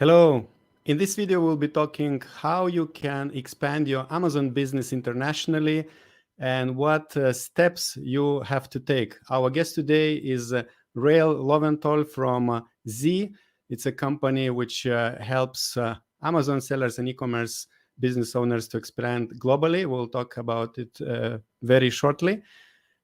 Hello. In this video, we'll be talking how you can expand your Amazon business internationally and what steps you have to take. Our guest today is Rael Loventhal from Z. It's a company which helps Amazon sellers and e-commerce business owners to expand globally. We'll talk about it very shortly.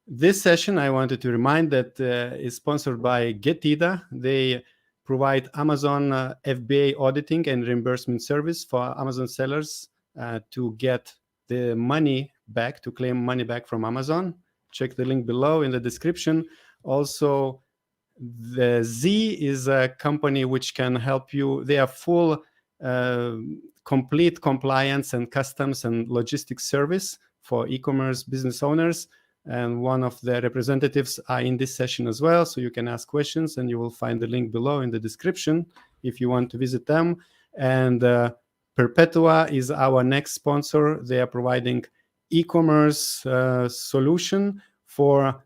This session, I wanted to remind that is sponsored by Getida. They provide Amazon FBA auditing and reimbursement service for Amazon sellers to get the money back, to claim money back from Amazon. Check the link below in the description. Also, the Z is a company which can help you. They are full, complete compliance and customs and logistics service for e-commerce business owners. And one of the representatives are in this session as well. So you can ask questions and you will find the link below in the description if you want to visit them. And Perpetua is our next sponsor. They are providing e-commerce solution for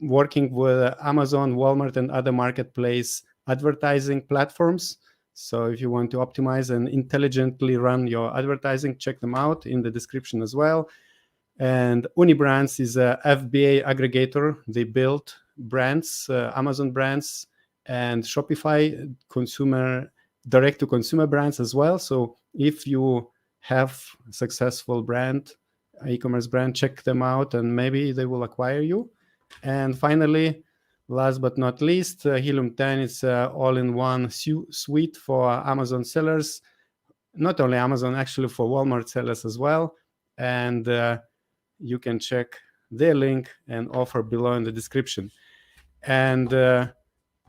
working with Amazon, Walmart, and other marketplace advertising platforms. So if you want to optimize and intelligently run your advertising, check them out in the description as well. And Unibrands is a FBA aggregator. They build brands, Amazon brands, and Shopify direct-to-consumer brands as well. So if you have a successful brand, e-commerce brand, check them out and maybe they will acquire you. And finally, last but not least, Helium 10 is all-in-one suite for Amazon sellers. Not only Amazon, actually for Walmart sellers as well. And you can check their link and offer below in the description. And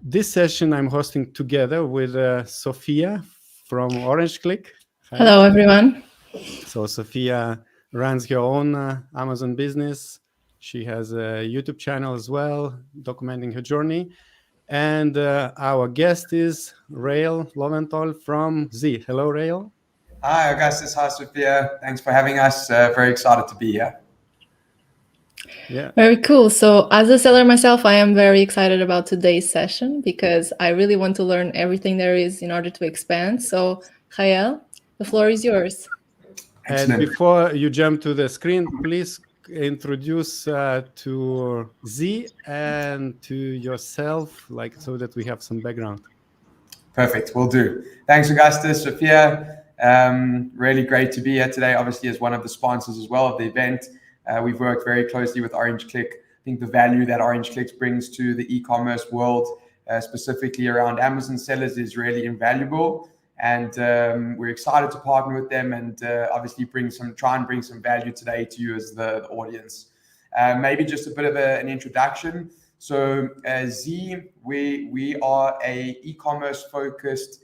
this session I'm hosting together with Sophia from Orange Click. Hi. Hello, everyone. So Sophia runs her own Amazon business. She has a YouTube channel as well, documenting her journey. And our guest is Rael Loventhal from Z. Hello, Rael. Hi, Augustus. Hi, Sophia. Thanks for having us. Very excited to be here. Yeah. Very cool. So as a seller myself, I am very excited about today's session because I really want to learn everything there is in order to expand. So, Rael, the floor is yours. Excellent. And before you jump to the screen, please introduce to Z and to yourself, so that we have some background. Perfect. Will do. Thanks, Augustus. Sophia, really great to be here today, obviously as one of the sponsors as well of the event. We've worked very closely with Orange Click. I think the value that Orange Click brings to the e-commerce world, specifically around Amazon sellers, is really invaluable. And we're excited to partner with them and obviously try and bring some value today to you as the audience. Maybe just a bit of an introduction. So Z, we are a e-commerce focused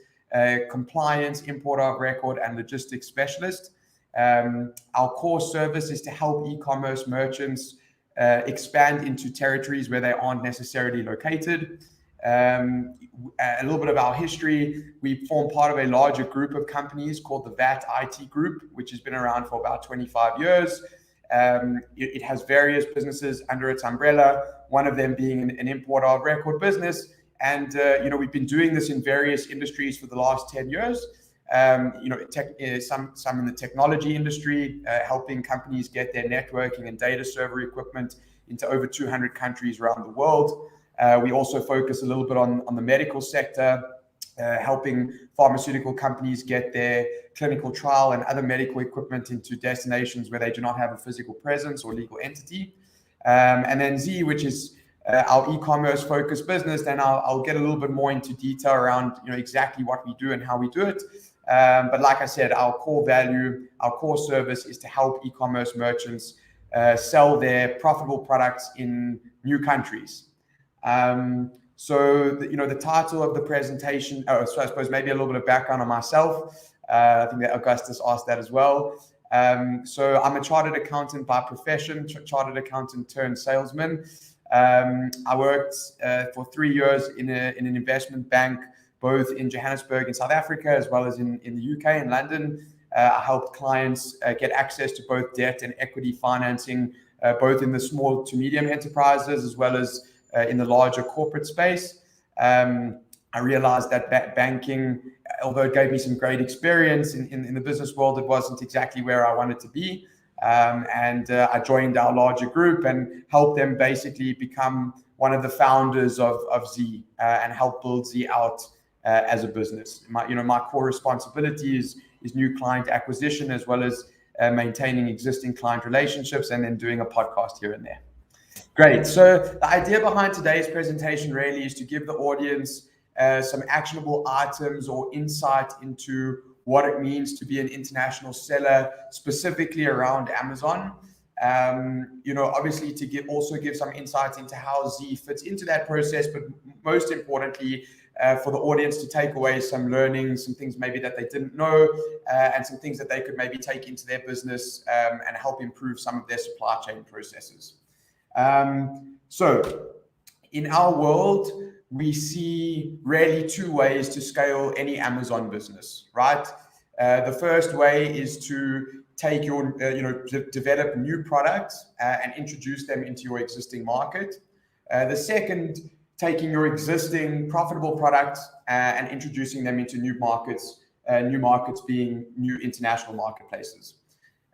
compliance, import of record, and logistics specialist. Our core service is to help e-commerce merchants expand into territories where they aren't necessarily located. A little bit of our history: we form part of a larger group of companies called the VAT IT Group, which has been around for about 25 years. It has various businesses under its umbrella, one of them being an import of record business. And we've been doing this in various industries for the last 10 years. Some in the technology industry, helping companies get their networking and data server equipment into over 200 countries around the world. We also focus a little bit on the medical sector, helping pharmaceutical companies get their clinical trial and other medical equipment into destinations where they do not have a physical presence or legal entity. And then Z, which is our e-commerce focused business, then I'll get a little bit more into detail around exactly what we do and how we do it. But like I said, our core value, our core service is to help e-commerce merchants sell their profitable products in new countries. So the title of the presentation, so I suppose maybe a little bit of background on myself. I think that Augustus asked that as well. So I'm a chartered accountant by profession, chartered accountant turned salesman. I worked for 3 years in an investment bank, both in Johannesburg in South Africa, as well as in the UK in London. I helped clients get access to both debt and equity financing, both in the small to medium enterprises, as well as in the larger corporate space. I realized that banking although it gave me some great experience in the business world, it wasn't exactly where I wanted to be. I joined our larger group and helped them basically become one of the founders of Z and help build Z out as a business. My core responsibility is new client acquisition, as well as maintaining existing client relationships, and then doing a podcast here and there. Great. So the idea behind today's presentation really is to give the audience some actionable items or insight into what it means to be an international seller, specifically around Amazon. Obviously to give some insight into how Z fits into that process, but most importantly, for the audience to take away some learnings, some things maybe that they didn't know, and some things that they could maybe take into their business and help improve some of their supply chain processes. So in our world, we see really two ways to scale any Amazon business, right? The first way is to take your, develop new products and introduce them into your existing market. The second, taking your existing profitable products and introducing them into new markets being new international marketplaces.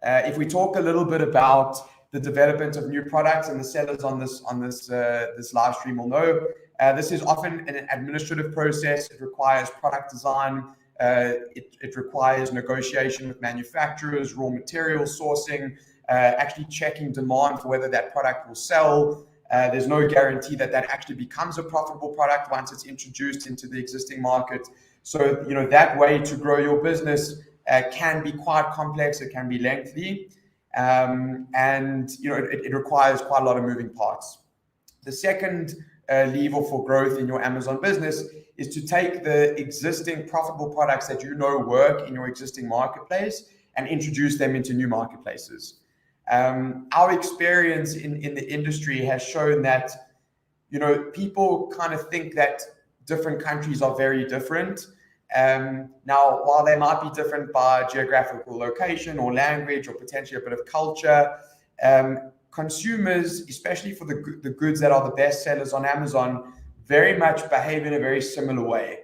If we talk a little bit about the development of new products, and the sellers on this live stream will know, this is often an administrative process. It requires product design. It requires negotiation with manufacturers, raw material sourcing, actually checking demand for whether that product will sell. There's no guarantee that actually becomes a profitable product once it's introduced into the existing market. So, that way to grow your business can be quite complex. It can be lengthy. It requires quite a lot of moving parts. The second lever for growth in your Amazon business is to take the existing profitable products that work in your existing marketplace and introduce them into new marketplaces. Our experience in the industry has shown that, people kind of think that different countries are very different. Now, while they might be different by geographical location or language or potentially a bit of culture, consumers, especially for the goods that are the best sellers on Amazon, very much behave in a very similar way.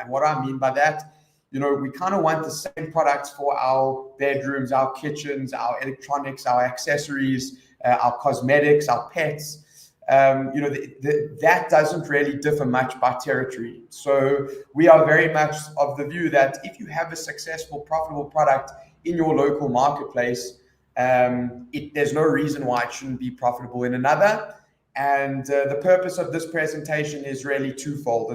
What I mean by that, we kind of want the same products for our bedrooms, our kitchens, our electronics, our accessories, our cosmetics, our pets. That doesn't really differ much by territory. So we are very much of the view that if you have a successful, profitable product in your local marketplace, there's no reason why it shouldn't be profitable in another. And the purpose of this presentation is really twofold.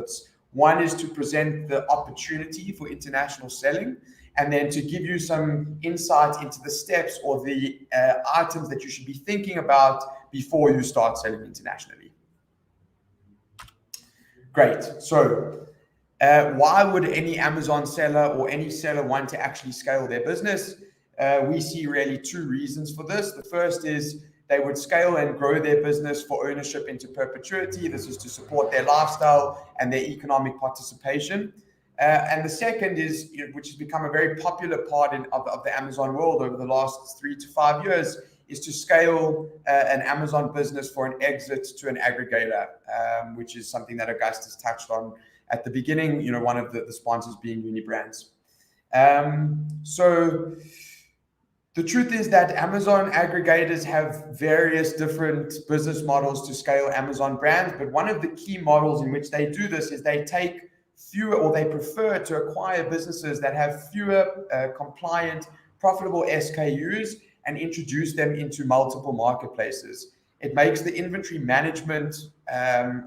One is to present the opportunity for international selling, and then to give you some insight into the steps or the items that you should be thinking about before you start selling internationally. Great. So why would any Amazon seller or any seller want to actually scale their business? We see really two reasons for this. The first is they would scale and grow their business for ownership into perpetuity. This is to support their lifestyle and their economic participation. And the second is, which has become a very popular part of the Amazon world over the last 3 to 5 years, is to scale an Amazon business for an exit to an aggregator, which is something that Augustus touched on at the beginning, one of the sponsors being Unibrands. So the truth is that Amazon aggregators have various different business models to scale Amazon brands, but one of the key models in which they do this is they take fewer, or they prefer to acquire businesses that have fewer compliant, profitable SKUs and introduce them into multiple marketplaces. It makes the inventory management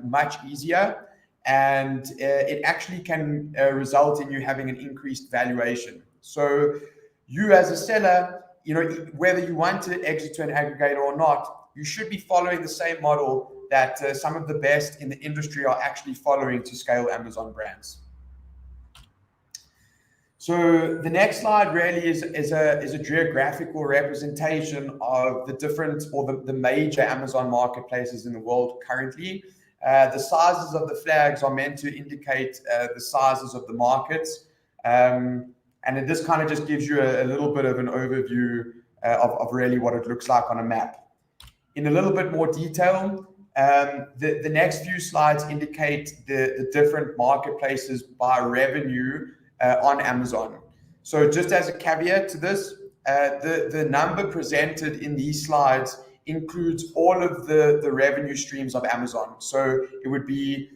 much easier, and it actually can result in you having an increased valuation. So you as a seller, whether you want to exit to an aggregator or not, you should be following the same model that some of the best in the industry are actually following to scale Amazon brands. So the next slide really is a geographical representation of the different, or the major Amazon marketplaces in the world currently. The sizes of the flags are meant to indicate the sizes of the markets. And this kind of just gives you a little bit of an overview of really what it looks like on a map. In a little bit more detail, the next few slides indicate the different marketplaces by revenue on Amazon. So just as a caveat to this, the number presented in these slides includes all of the revenue streams of Amazon. So it would be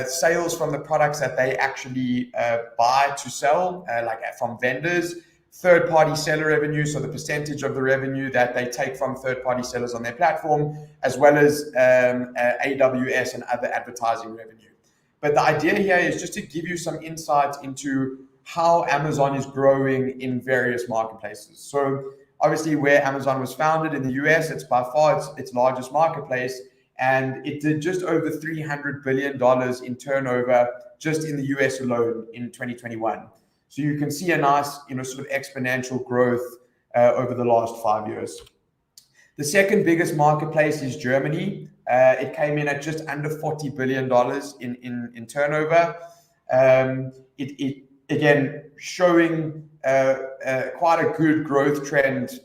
sales from the products that they actually buy to sell, like from vendors, third-party seller revenue, so the percentage of the revenue that they take from third-party sellers on their platform, as well as AWS and other advertising revenue. But the idea here is just to give you some insight into how Amazon is growing in various marketplaces. So obviously where Amazon was founded in the US, it's by far its largest marketplace, and it did just over $300 billion in turnover just in the US alone in 2021. So you can see a nice, sort of exponential growth over the last 5 years. The second biggest marketplace is Germany. It came in at just under $40 billion in turnover. It again showing quite a good growth trend,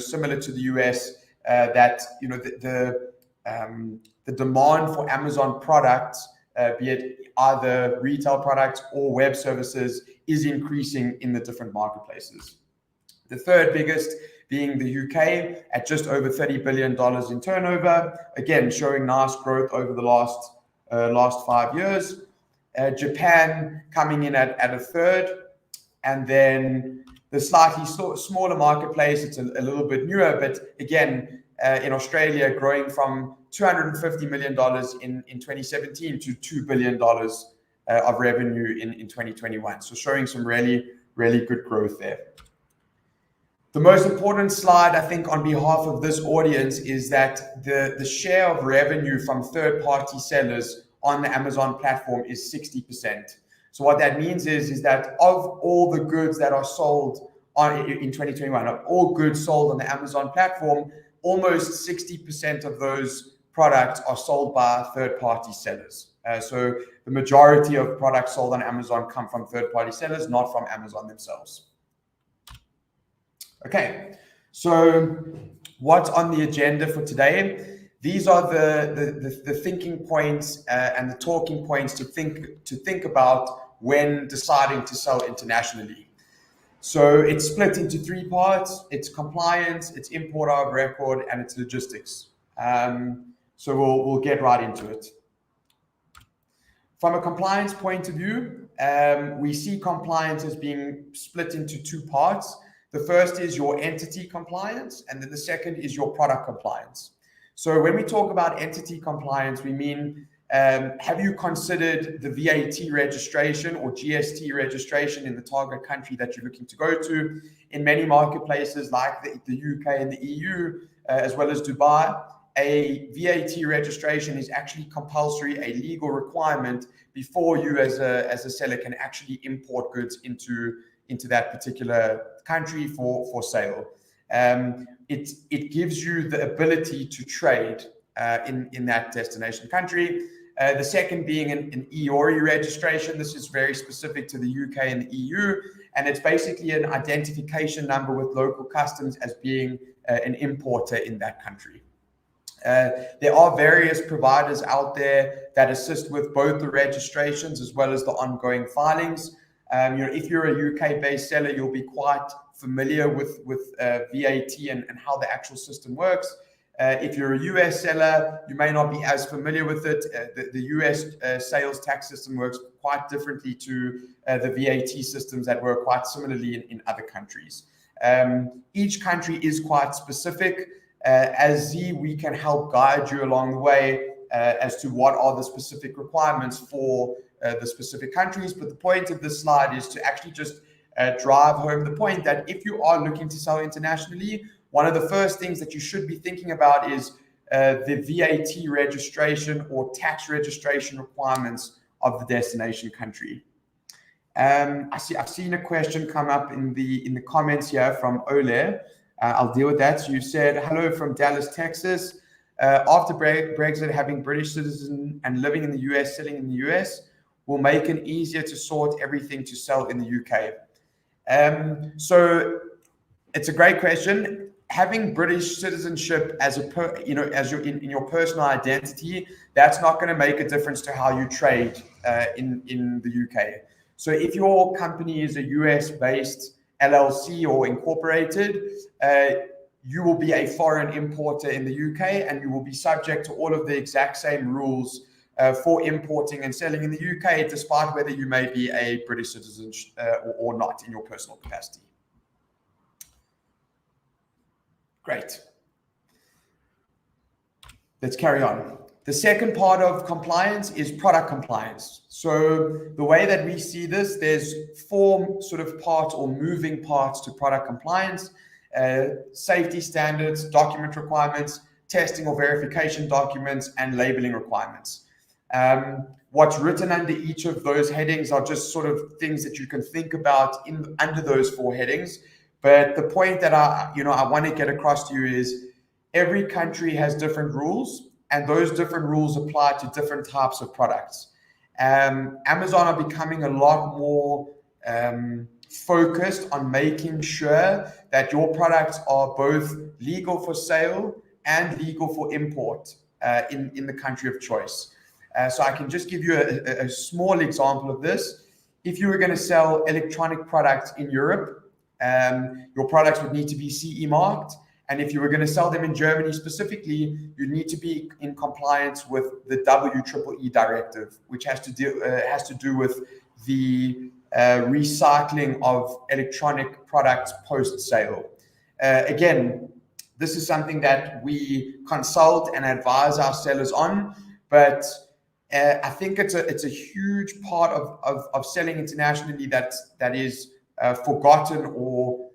similar to the US. That the demand for Amazon products, be it either retail products or web services, is increasing in the different marketplaces. The third biggest being the UK at just over $30 billion in turnover, again showing nice growth over the last 5 years. Japan coming in at a third, and then the slightly smaller marketplace, it's a little bit newer, but again in Australia growing from $250 million in 2017 to $2 billion of revenue in 2021. So showing some really, really good growth there. The most important slide, I think, on behalf of this audience is that the share of revenue from third-party sellers on the Amazon platform is 60%. So what that means is that of all the goods that are sold in 2021, of all goods sold on the Amazon platform, almost 60% of those products are sold by third-party sellers. So the majority of products sold on Amazon come from third-party sellers, not from Amazon themselves. Okay, so what's on the agenda for today? These are the thinking points and the talking points to think about when deciding to sell internationally. So it's split into 3 parts. It's compliance, it's import of record, and it's logistics. So we'll get right into it. From a compliance point of view, we see compliance as being split into 2 parts. The first is your entity compliance, and then the second is your product compliance. So when we talk about entity compliance, we mean, have you considered the VAT registration or GST registration in the target country that you're looking to go to? In many marketplaces like the UK and the EU, as well as Dubai, a VAT registration is actually compulsory, a legal requirement before you as a seller can actually import goods into that particular country for sale. It gives you the ability to trade in that destination country. The second being an EORI registration. This is very specific to the UK and the EU, and it's basically an identification number with local customs as being an importer in that country. There are various providers out there that assist with both the registrations as well as the ongoing filings. If you're a UK-based seller, you'll be quite familiar with VAT and how the actual system works. If you're a US seller, you may not be as familiar with it. The US sales tax system works quite differently to the VAT systems that work quite similarly in other countries. Each country is quite specific. As Z, we can help guide you along the way as to what are the specific requirements for the specific countries. But the point of this slide is to actually just drive home the point that if you are looking to sell internationally, one of the first things that you should be thinking about is the VAT registration or tax registration requirements of the destination country. I've seen a question come up in the comments here from Ole. I'll deal with that. So you said, hello from Dallas, Texas. After Brexit, having British citizen and living in the US, selling in the US, will make it easier to sort everything to sell in the UK. So it's a great question. Having British citizenship as in your personal identity, that's not going to make a difference to how you trade in the UK. So if your company is a US-based LLC or incorporated, you will be a foreign importer in the UK, and you will be subject to all of the exact same rules for importing and selling in the UK, despite whether you may be a British citizen or not in your personal capacity. Great. Let's carry on. The second part of compliance is product compliance. So the way that we see this, there's 4 sort of parts or moving parts to product compliance: safety standards, document requirements, testing or verification documents, and labeling requirements. What's written under each of those headings are just sort of things that you can think about under those 4 headings. But the point that I want to get across to you is every country has different rules, and those different rules apply to different types of products. Amazon are becoming a lot more focused on making sure that your products are both legal for sale and legal for import in the country of choice. So I can just give you a small example of this. If you were going to sell electronic products in Europe, your products would need to be CE marked. And if you were going to sell them in Germany specifically, you need to be in compliance with the WEEE directive, which has to do with the recycling of electronic products post-sale. Again, this is something that we consult and advise our sellers on, but I think it's a huge part of selling internationally that is forgotten or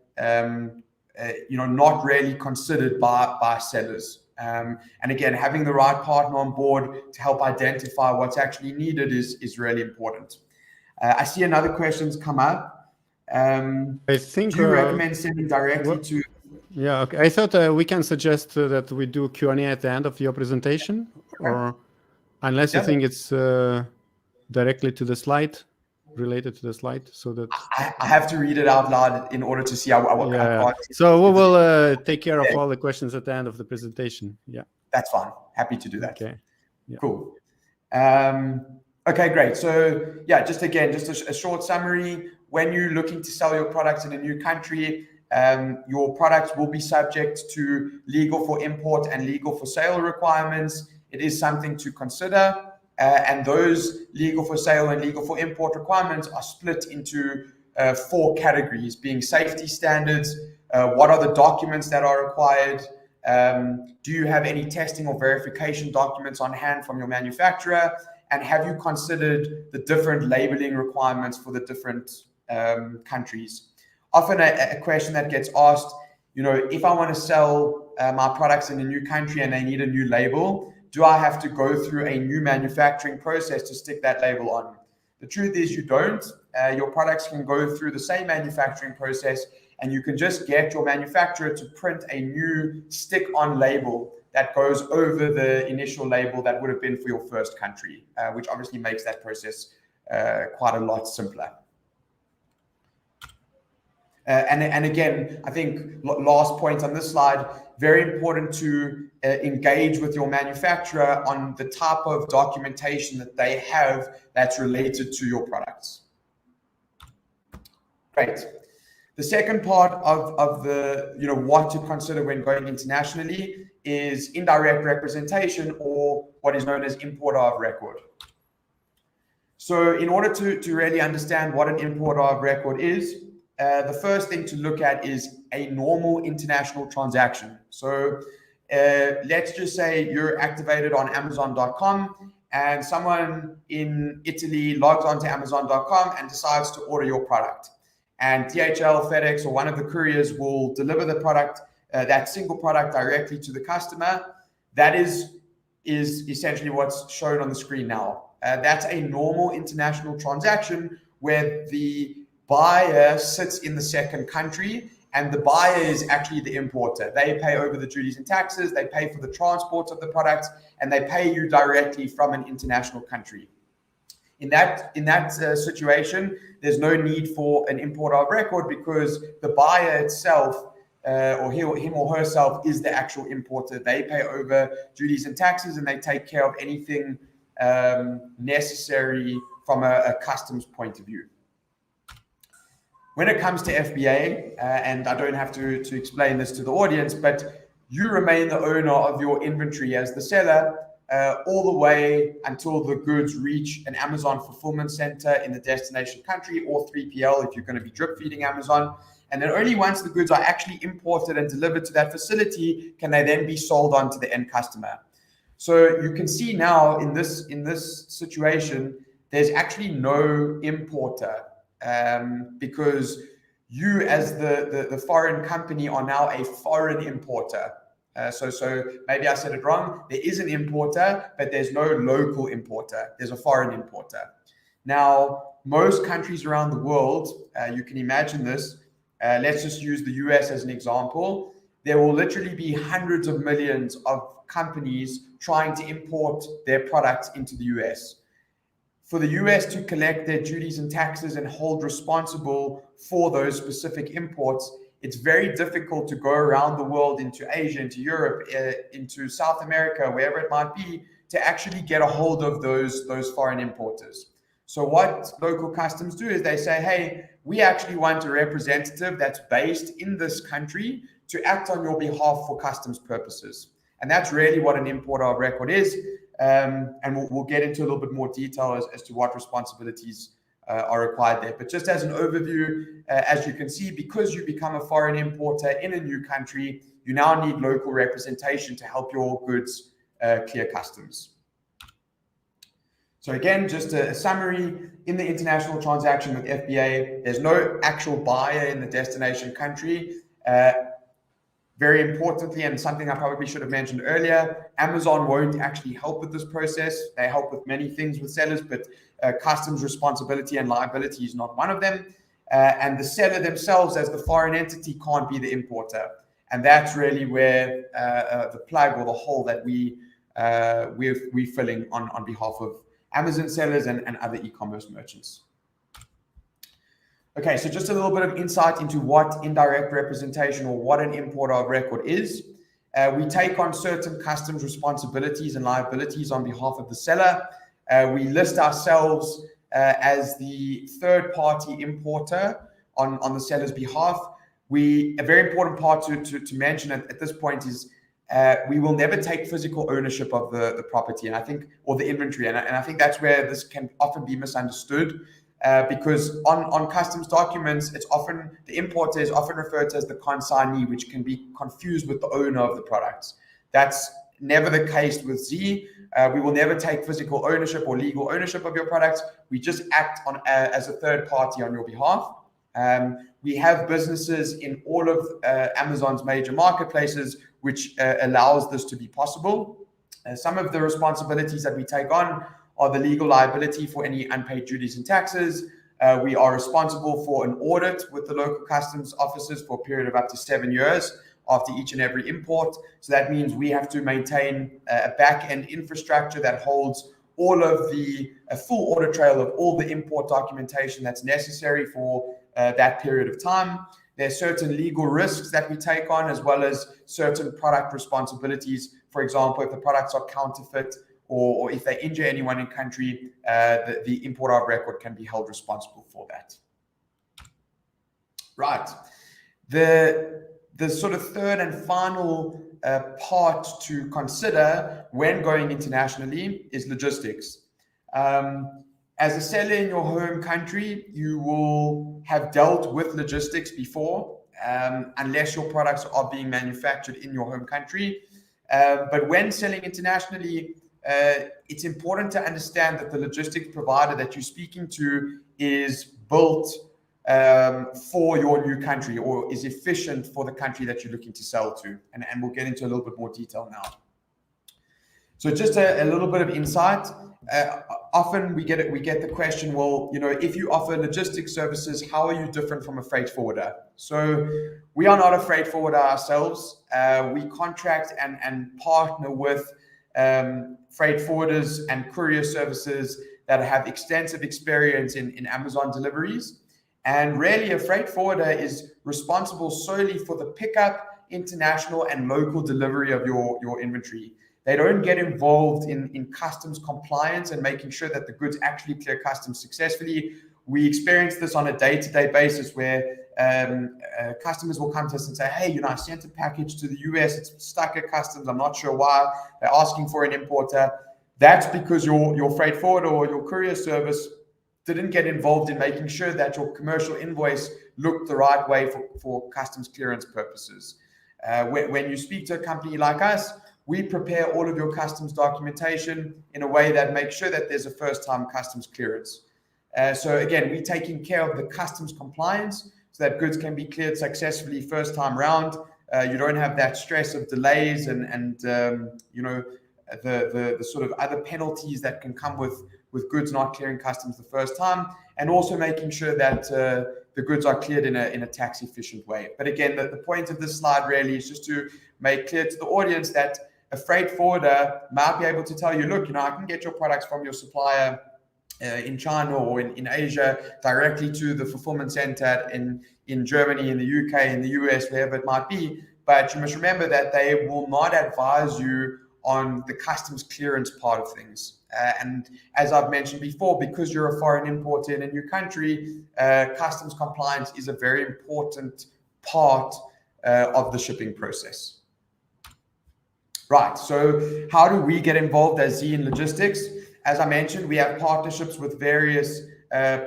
not really considered by sellers. And again, having the right partner on board to help identify what's actually needed is really important. I see another question's come up. I think. Do you recommend sending directly to? Yeah, okay. I thought we can suggest that we do Q&A at the end of your presentation, or unless you think it's directly to the slide, related to the slide, so that I have to read it out loud in order to see how. So we will take care of all the questions at the end of the presentation. Yeah, that's fine. Happy to do that. Okay. Yeah. Cool. Okay, great. So yeah, just a short summary. When you're looking to sell your products in a new country, your products will be subject to legal for import and legal for sale requirements. It is something to consider. And those legal for sale and legal for import requirements are split into 4 categories, being safety standards, what are the documents that are required, do you have any testing or verification documents on hand from your manufacturer, and have you considered the different labeling requirements for the different countries. Often a question that gets asked, if I want to sell my products in a new country and they need a new label, do I have to go through a new manufacturing process to stick that label on? The truth is you don't. Your products can go through the same manufacturing process, and you can just get your manufacturer to print a new stick-on label that goes over the initial label that would have been for your first country, which obviously makes that process quite a lot simpler. And again, I think last point on this slide, very important to engage with your manufacturer on the type of documentation that they have that's related to your products. Great. The second part of the, what to consider when going internationally is indirect representation, or what is known as importer of record. So in order to really understand what an importer of record is, the first thing to look at is a normal international transaction. So let's just say you're activated on Amazon.com and someone in Italy logs onto Amazon.com and decides to order your product. And DHL, FedEx, or one of the couriers will deliver the product, that single product, directly to the customer. That is essentially what's shown on the screen now. That's a normal international transaction where the buyer sits in the second country and the buyer is actually the importer. They pay over the duties and taxes, they pay for the transport of the product, and they pay you directly from an international country. In that situation, there's no need for an importer of record because the buyer itself, or him or herself, is the actual importer. They pay over duties and taxes, and they take care of anything necessary from a customs point of view. when it comes to FBA, and I don't have to explain this to the audience, but you remain the owner of your inventory as the seller all the way until the goods reach an Amazon fulfillment center in the destination country, or 3PL if you're going to be drip feeding Amazon. And then only once the goods are actually imported and delivered to that facility can they then be sold on to the end customer. So you can see now in this situation, there's actually no importer, because you as the foreign company are now a foreign importer. So maybe I said it wrong. There is an importer, but there's no local importer. There's a foreign importer. Now, most countries around the world, you can imagine this. Let's just use the US as an example. There will literally be hundreds of millions of companies trying to import their products into the US. For the US to collect their duties and taxes and hold responsible for those specific imports, it's very difficult to go around the world into Asia, into Europe, into South America, wherever it might be, to actually get a hold of those foreign importers. So what local customs do is they say, hey, we actually want a representative that's based in this country to act on your behalf for customs purposes. And that's really what an importer of record is. And we'll get into a little bit more detail as to what responsibilities are required there. But just as an overview, as you can see, because you become a foreign importer in a new country, you now need local representation to help your goods clear customs. So again, just a summary, in the international transaction with FBA, there's no actual buyer in the destination country. Very importantly, and something I probably should have mentioned earlier, Amazon won't actually help with this process. They help with many things with sellers, but customs responsibility and liability is not one of them. And the seller themselves, as the foreign entity, can't be the importer. And that's really where the plug or the hole that we're filling on behalf of Amazon sellers and other e-commerce merchants. Okay, so just a little bit of insight into what indirect representation or what an importer of record is. We take on certain customs responsibilities and liabilities on behalf of the seller. We list ourselves as the third-party importer on the seller's behalf. A very important part to mention at this point is we will never take physical ownership of the property, and I think, or the inventory, and I think that's where this can often be misunderstood. Because on customs documents, it's often the importer is often referred to as the consignee, which can be confused with the owner of the products. That's never the case with Z. We will never take physical ownership or legal ownership of your products. We just act as a third party on your behalf. We have businesses in all of Amazon's major marketplaces, which allows this to be possible. Some of the responsibilities that we take on are the legal liability for any unpaid duties and taxes. We are responsible for an audit with the local customs officers for a period of up to 7 years after each and every import. So that means we have to maintain a back-end infrastructure that holds all of a full audit trail of all the import documentation that's necessary for that period of time. There are certain legal risks that we take on, as well as certain product responsibilities. For example, if the products are counterfeit, or if they injure anyone in country, the importer of record can be held responsible for that. Right. The sort of third and final part to consider when going internationally is logistics. As a seller in your home country, you will have dealt with logistics before, unless your products are being manufactured in your home country. But when selling internationally, it's important to understand that the logistics provider that you're speaking to is built for your new country, or is efficient for the country that you're looking to sell to. And we'll get into a little bit more detail now. So just a little bit of insight. Often we get the question, well, if you offer logistics services, how are you different from a freight forwarder? So we are not a freight forwarder ourselves. We contract and partner with freight forwarders and courier services that have extensive experience in Amazon deliveries. And really, a freight forwarder is responsible solely for the pickup, international and local delivery of your inventory. They don't get involved in customs compliance and making sure that the goods actually clear customs successfully, we experience this on a day-to-day basis where customers will come to us and say, hey, I sent a package to the US, it's stuck at customs, I'm not sure why, they're asking for an importer. That's because your freight forwarder or your courier service didn't get involved in making sure that your commercial invoice looked the right way for customs clearance purposes. When you speak to a company like us, we prepare all of your customs documentation in a way that makes sure that there's a first-time customs clearance. So again, we're taking care of the customs compliance so that goods can be cleared successfully first time round. You don't have that stress of delays and the sort of other penalties that can come with goods not clearing customs the first time, and also making sure that the goods are cleared in a tax efficient way. But again, the point of this slide really is just to make clear to the audience that a freight forwarder might be able to tell you, look, I can get your products from your supplier in China or in Asia directly to the fulfillment center in Germany, in the UK, in the US, wherever it might be. But you must remember that they will not advise you on the customs clearance part of things. And as I've mentioned before, because you're a foreign importer in a new country, customs compliance is a very important part of the shipping process. Right, so how do we get involved as Z in logistics? As I mentioned, we have partnerships with various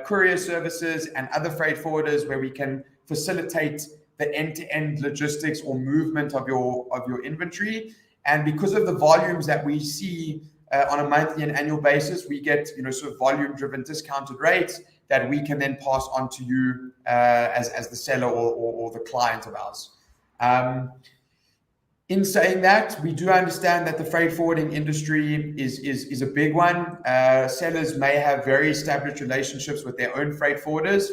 courier services and other freight forwarders where we can facilitate the end-to-end logistics or movement of your inventory. And because of the volumes that we see on a monthly and annual basis, we get sort of volume-driven discounted rates that we can then pass on to you as the seller or the client of ours. In saying that, we do understand that the freight forwarding industry is a big one. Sellers may have very established relationships with their own freight forwarders,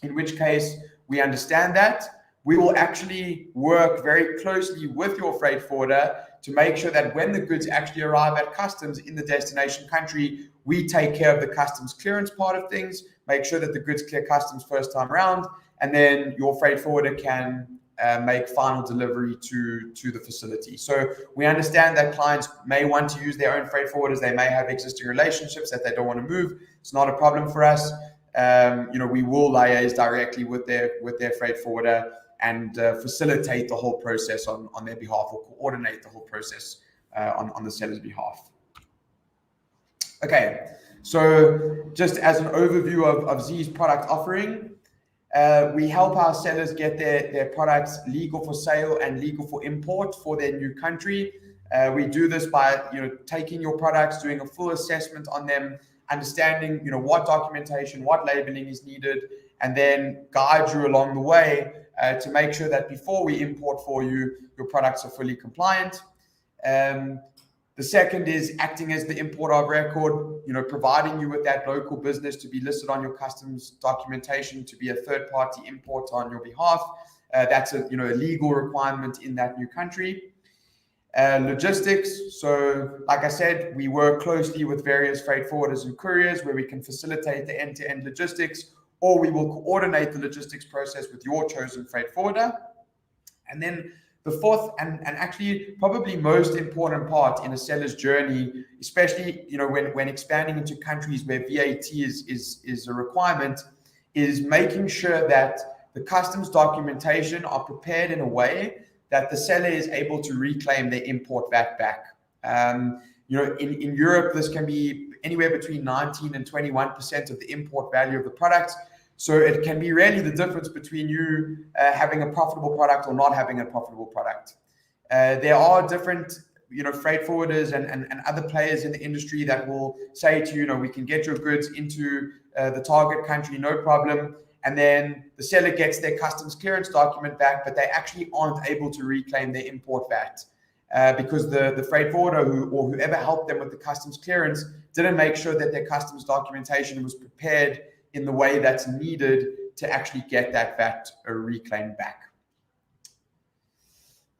in which case we understand that. We will actually work very closely with your freight forwarder to make sure that when the goods actually arrive at customs in the destination country, we take care of the customs clearance part of things, make sure that the goods clear customs first time around, and then your freight forwarder can make final delivery to the facility. So we understand that clients may want to use their own freight forwarders. They may have existing relationships that they don't want to move. It's not a problem for us. We will liaise directly with their freight forwarder and facilitate the whole process on their behalf, or coordinate the whole process on the seller's behalf. Okay, so just as an overview of Z's product offering, we help our sellers get their products legal for sale and legal for import for their new country. We do this by taking your products, doing a full assessment on them, understanding what documentation, what labeling is needed, and then guide you along the way to make sure that before we import for you, your products are fully compliant. The second is acting as the importer of record, providing you with that local business to be listed on your customs documentation, to be a third-party importer on your behalf. That's a legal requirement in that new country. Logistics. So like I said, we work closely with various freight forwarders and couriers where we can facilitate the end-to-end logistics, or we will coordinate the logistics process with your chosen freight forwarder. And then the fourth and actually probably most important part in a seller's journey, especially when expanding into countries where VAT is a requirement, is making sure that the customs documentation are prepared in a way that the seller is able to reclaim their import VAT back. In Europe, this can be anywhere between 19 and 21% of the import value of the product. So it can be really the difference between you having a profitable product or not having a profitable product. There are different freight forwarders and other players in the industry that will say to you, we can get your goods into the target country, no problem. And then the seller gets their customs clearance document back, but they actually aren't able to reclaim their import VAT because the freight forwarder or whoever helped them with the customs clearance didn't make sure that their customs documentation was prepared in the way that's needed to actually get that VAT reclaimed back.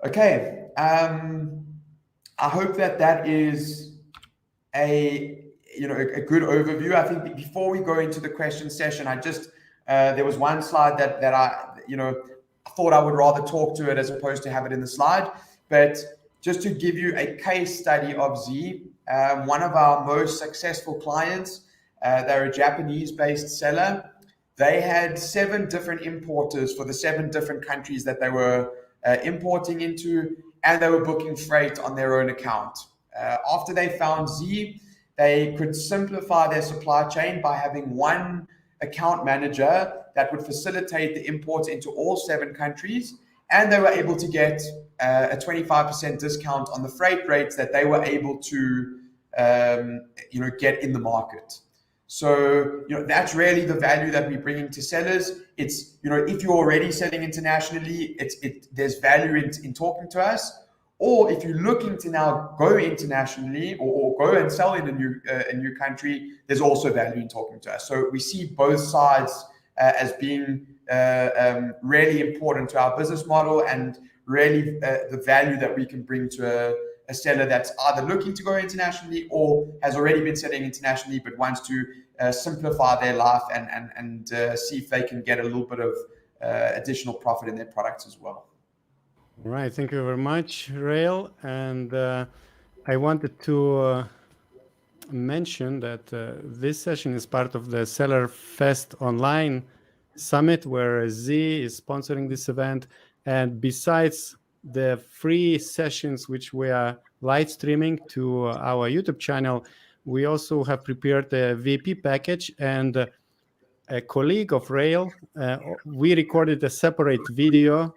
Okay, I hope that is a good overview. I think before we go into the question session, there was one slide that I thought I would rather talk to it as opposed to have it in the slide. But just to give you a case study of Z, one of our most successful clients, they're a Japanese-based seller. they had 7 different importers for the 7 different countries that they were importing into, and they were booking freight on their own account. After they found Z, they could simplify their supply chain by having one account manager that would facilitate the imports into all 7 countries, and they were able to get a 25% discount on the freight rates that they were able to get in the market. So, that's really the value that we bring into sellers. It's, if you're already selling internationally, there's value in talking to us. Or if you're looking to now go internationally or go and sell in a new country, there's also value in talking to us. So we see both sides as being really important to our business model, and really the value that we can bring to a seller that's either looking to go internationally or has already been selling internationally but wants to simplify their life and see if they can get a little bit of additional profit in their products as well. All right, thank you very much, Rael. And I wanted to mention that this session is part of the Seller Fest Online Summit, where Z is sponsoring this event. And besides the free sessions, which we are live streaming to our YouTube channel, we also have prepared a VIP package. And a colleague of Rael, we recorded a separate video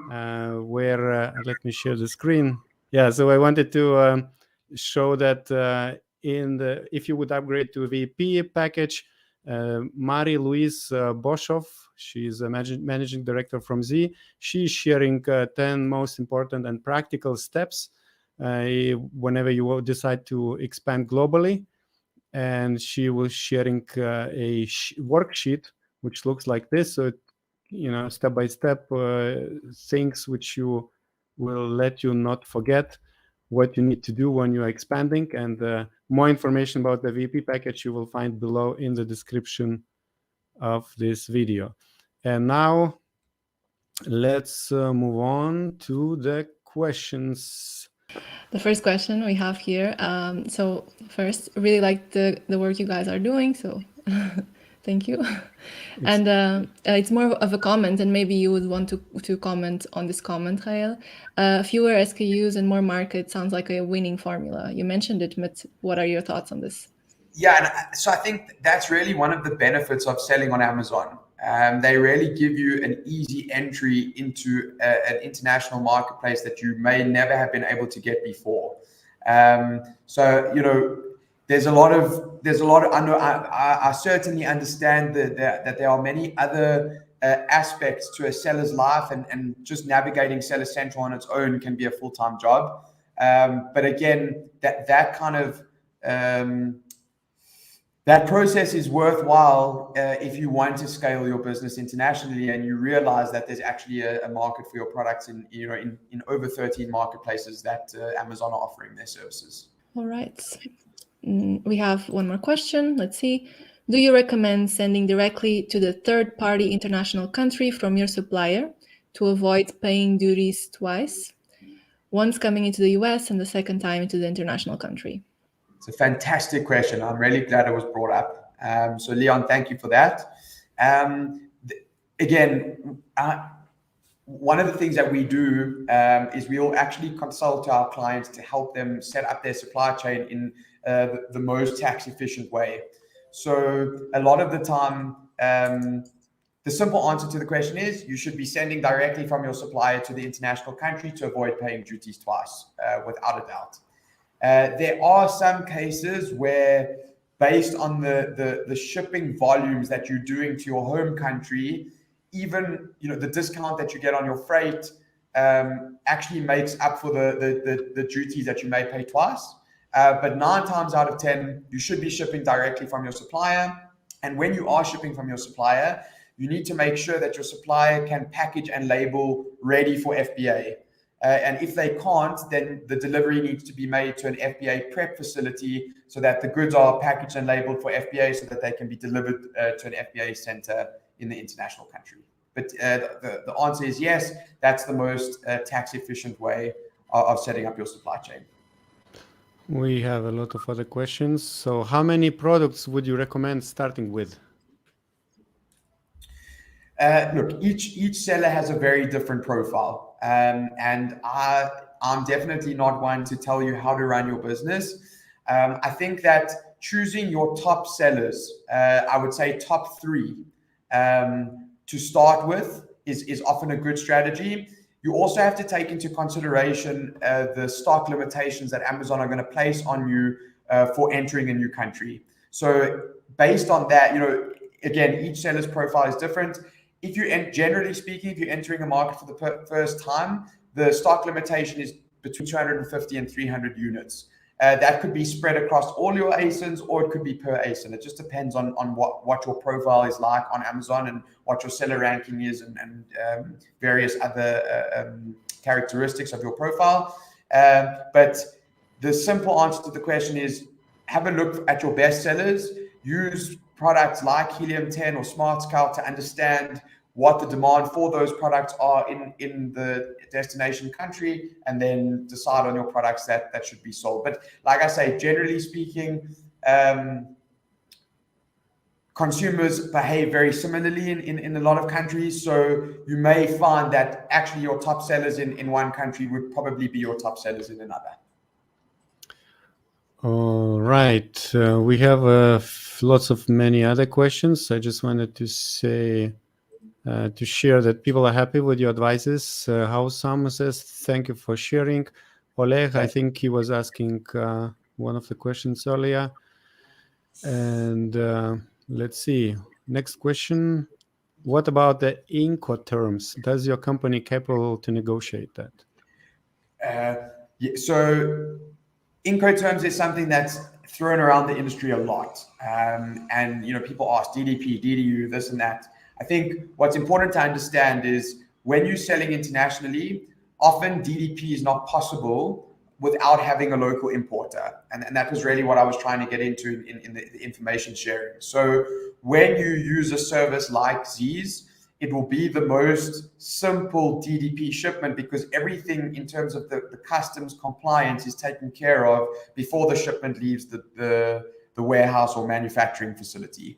where let me share the screen. Yeah, so I wanted to show that if you would upgrade to a VP package, Marie-Louise Boshoff, she's a managing director from Z. She's sharing 10 most important and practical steps whenever you decide to expand globally. And she was sharing a worksheet which looks like this. So step-by-step things which you will let you not forget what you need to do when you're expanding. And more information about the VP package you will find below in the description of this video. And now let's move on to the questions. The first question we have here. So first, really like the work you guys are doing. So thank you. And it's more of a comment, and maybe you would want to comment on this comment, Rael. Fewer SKUs and more markets sounds like a winning formula. You mentioned it, but what are your thoughts on this? Yeah, and so I think that's really one of the benefits of selling on Amazon. They really give you an easy entry into an international marketplace that you may never have been able to get before. So there's a lot of I certainly understand that there are many other aspects to a seller's life, and just navigating Seller Central on its own can be a full-time job. But again, that kind of that process is worthwhile if you want to scale your business internationally, and you realize that there's actually a market for your products in over 13 marketplaces that Amazon are offering their services. All right. We have one more question. Let's see. Do you recommend sending directly to the third-party international country from your supplier to avoid paying duties twice? Once coming into the US and the second time into the international country? It's a fantastic question. I'm really glad it was brought up. So Leon, thank you for that. Again, one of the things that we do is we will actually consult our clients to help them set up their supply chain in the most tax efficient way. So a lot of the time, the simple answer to the question is you should be sending directly from your supplier to the international country to avoid paying duties twice, without a doubt. There are some cases where, based on the shipping volumes that you're doing to your home country, even the discount that you get on your freight actually makes up for the duties that you may pay twice. But 9 times out of 10, you should be shipping directly from your supplier. And when you are shipping from your supplier, you need to make sure that your supplier can package and label ready for FBA. And if they can't, then the delivery needs to be made to an FBA prep facility so that the goods are packaged and labeled for FBA so that they can be delivered to an FBA center in the international country. But the answer is yes, that's the most tax efficient way of setting up your supply chain. We have a lot of other questions. So how many products would you recommend starting with? Look, each seller has a very different profile, and I'm definitely not one to tell you how to run your business. I think that choosing your top sellers, I would say top 3, to start with is often a good strategy. You also have to take into consideration the stock limitations that Amazon are going to place on you for entering a new country. So based on that, again, each seller's profile is different. If generally speaking, if you're entering a market for the first time, the stock limitation is between 250 and 300 units. That could be spread across all your ASINs, or it could be per ASIN. It just depends on what your profile is like on Amazon and what your seller ranking is, and various other characteristics of your profile. But the simple answer to the question is, have a look at your best sellers. Use products like Helium 10 or Smart Scout to understand what the demand for those products are in the destination country, and then decide on your products that should be sold. But like I say, generally speaking, consumers behave very similarly in a lot of countries. So you may find that actually your top sellers in one country would probably be your top sellers in another. All right. We have lots of many other questions. I just wanted to say, to share that people are happy with your advices. How Sam says, thank you for sharing. Oleg, I think he was asking one of the questions earlier. And let's see. Next question. What about the Incoterms? Does your company capable to negotiate that? So Incoterms is something that's thrown around the industry a lot. And people ask DDP, DDU, this and that. I think what's important to understand is when you're selling internationally, often DDP is not possible without having a local importer. And that was really what I was trying to get into in the information sharing. So when you use a service like Z's, it will be the most simple DDP shipment, because everything in terms of the customs compliance is taken care of before the shipment leaves the warehouse or manufacturing facility.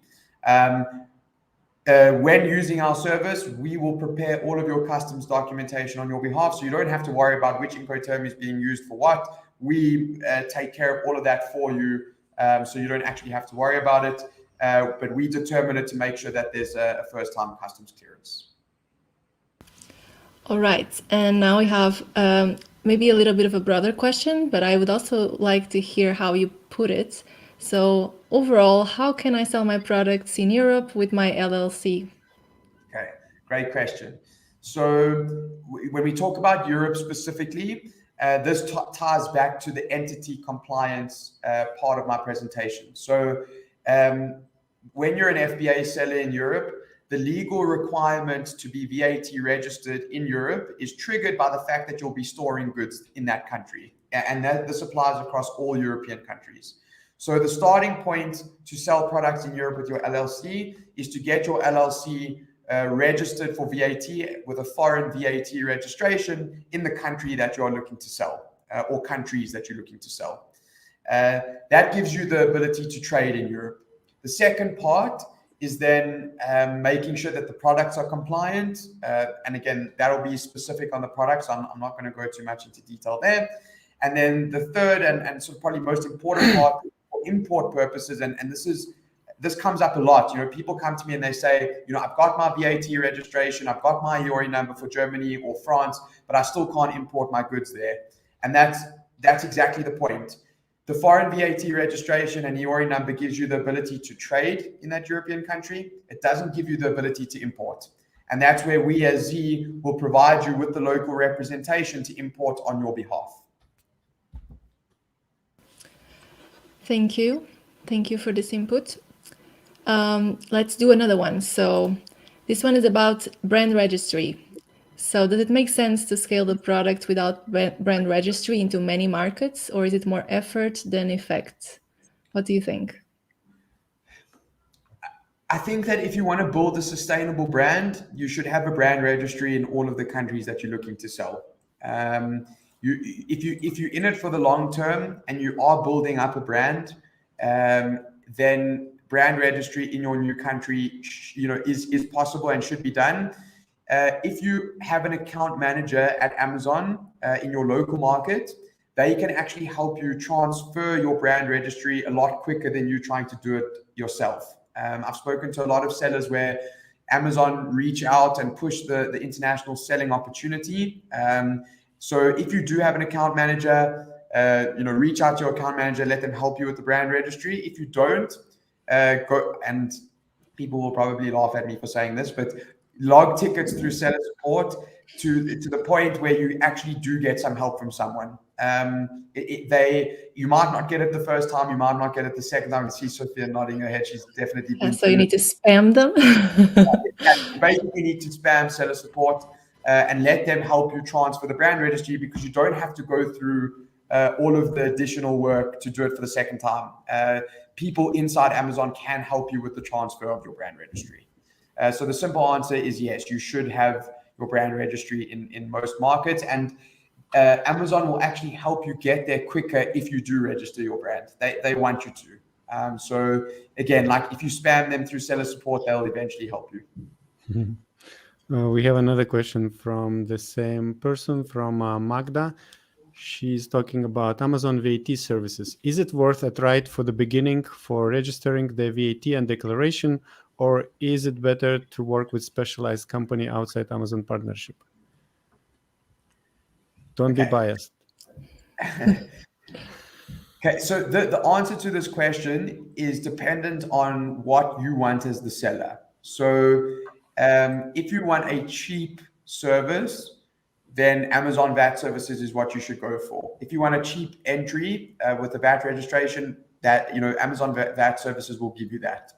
When using our service, we will prepare all of your customs documentation on your behalf, so you don't have to worry about which Incoterm is being used for what. We take care of all of that for you, so you don't actually have to worry about it. But we determine it to make sure that there's a first-time customs clearance. All right, and now we have maybe a little bit of a broader question, but I would also like to hear how you put it. So overall, how can I sell my products in Europe with my LLC? Okay, great question. So when we talk about Europe specifically, this ties back to the entity compliance part of my presentation. So when you're an FBA seller in Europe, the legal requirement to be VAT registered in Europe is triggered by the fact that you'll be storing goods in that country. And this applies across all European countries. So the starting point to sell products in Europe with your LLC is to get your LLC registered for VAT with a foreign VAT registration in the country that you are looking to sell, or countries that you're looking to sell. That gives you the ability to trade in Europe. The second part is then making sure that the products are compliant. And again, that'll be specific on the products. I'm not going to go too much into detail there. And then the third and sort of probably most important part for import purposes, and this comes up a lot. People come to me and they say, I've got my VAT registration, I've got my IORI number for Germany or France, but I still can't import my goods there. And that's exactly the point. The foreign VAT registration and IORI number gives you the ability to trade in that European country. It doesn't give you the ability to import. And that's where we as Z will provide you with the local representation to import on your behalf. Thank you. Thank you for this input. Let's do another one. So this one is about brand registry. So does it make sense to scale the product without brand registry into many markets, or is it more effort than effect? What do you think? I think that if you want to build a sustainable brand, you should have a brand registry in all of the countries that you're looking to sell. If you're in it for the long term and you are building up a brand, then brand registry in your new country, is possible and should be done. If you have an account manager at Amazon in your local market, they can actually help you transfer your brand registry a lot quicker than you trying to do it yourself. I've spoken to a lot of sellers where Amazon reach out and push the international selling opportunity. So if you do have an account manager, reach out to your account manager, let them help you with the brand registry. If you don't, go, and people will probably laugh at me for saying this, but log tickets through seller support to the point where you actually do get some help from someone. You might not get it the first time, you might not get it the second time. I see Sophia nodding her head. She's definitely been so you need to spam them. You basically need to spam seller support and let them help you transfer the brand registry, because you don't have to go through all of the additional work to do it for the second time. People inside Amazon can help you with the transfer of your brand registry. So the simple answer is yes, you should have your brand registry in most markets, and Amazon will actually help you get there quicker if you do register your brand. They want you to. So again, like if you spam them through seller support, they'll eventually help you. We have another question from the same person, from Magda. She's talking about Amazon VAT services. Is it worth a try for the beginning for registering the VAT and declaration, or is it better to work with specialized company outside Amazon partnership? Don't be biased. Okay, so the answer to this question is dependent on what you want as the seller. So if you want a cheap service, then Amazon VAT services is what you should go for. If you want a cheap entry with the VAT registration, that Amazon VAT services will give you that.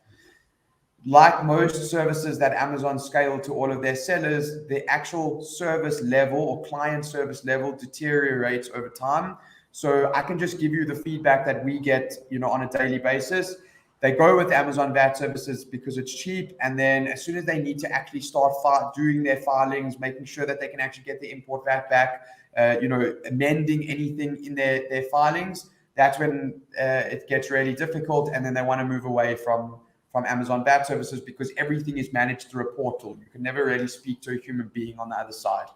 Like most services that Amazon scale to all of their sellers, the actual service level or client service level deteriorates over time. So I can just give you the feedback that we get, on a daily basis. They go with Amazon VAT services because it's cheap, and then as soon as they need to actually start doing their filings, making sure that they can actually get the import VAT back, amending anything in their filings, that's when it gets really difficult, and then they want to move away from Amazon VAT services, because everything is managed through a portal. You can never really speak to a human being on the other side.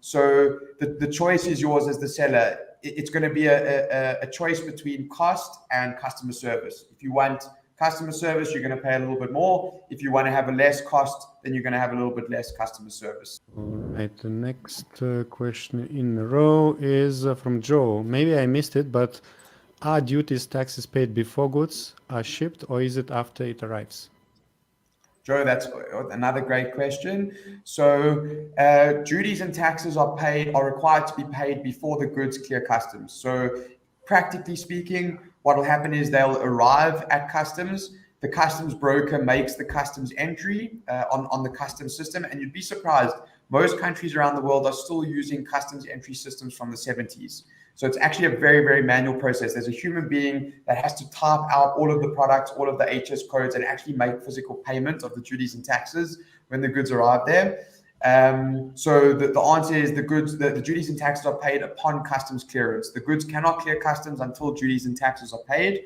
So the choice is yours as the seller. It's going to be a choice between cost and customer service. If you want customer service, you're going to pay a little bit more. If you want to have a less cost, then you're going to have a little bit less customer service. All right, the next question in a row is from Joe. Maybe I missed it, but are duties, taxes paid before goods are shipped, or is it after it arrives? Joe, that's another great question. So duties and taxes are required to be paid before the goods clear customs. So practically speaking, what will happen is they'll arrive at customs. The customs broker makes the customs entry on the customs system, and you'd be surprised. Most countries around the world are still using customs entry systems from the 70s. So it's actually a very, very manual process. There's a human being that has to type out all of the products, all of the HS codes, and actually make physical payment of the duties and taxes when the goods arrive there. So the answer is the duties and taxes are paid upon customs clearance. The goods cannot clear customs until duties and taxes are paid.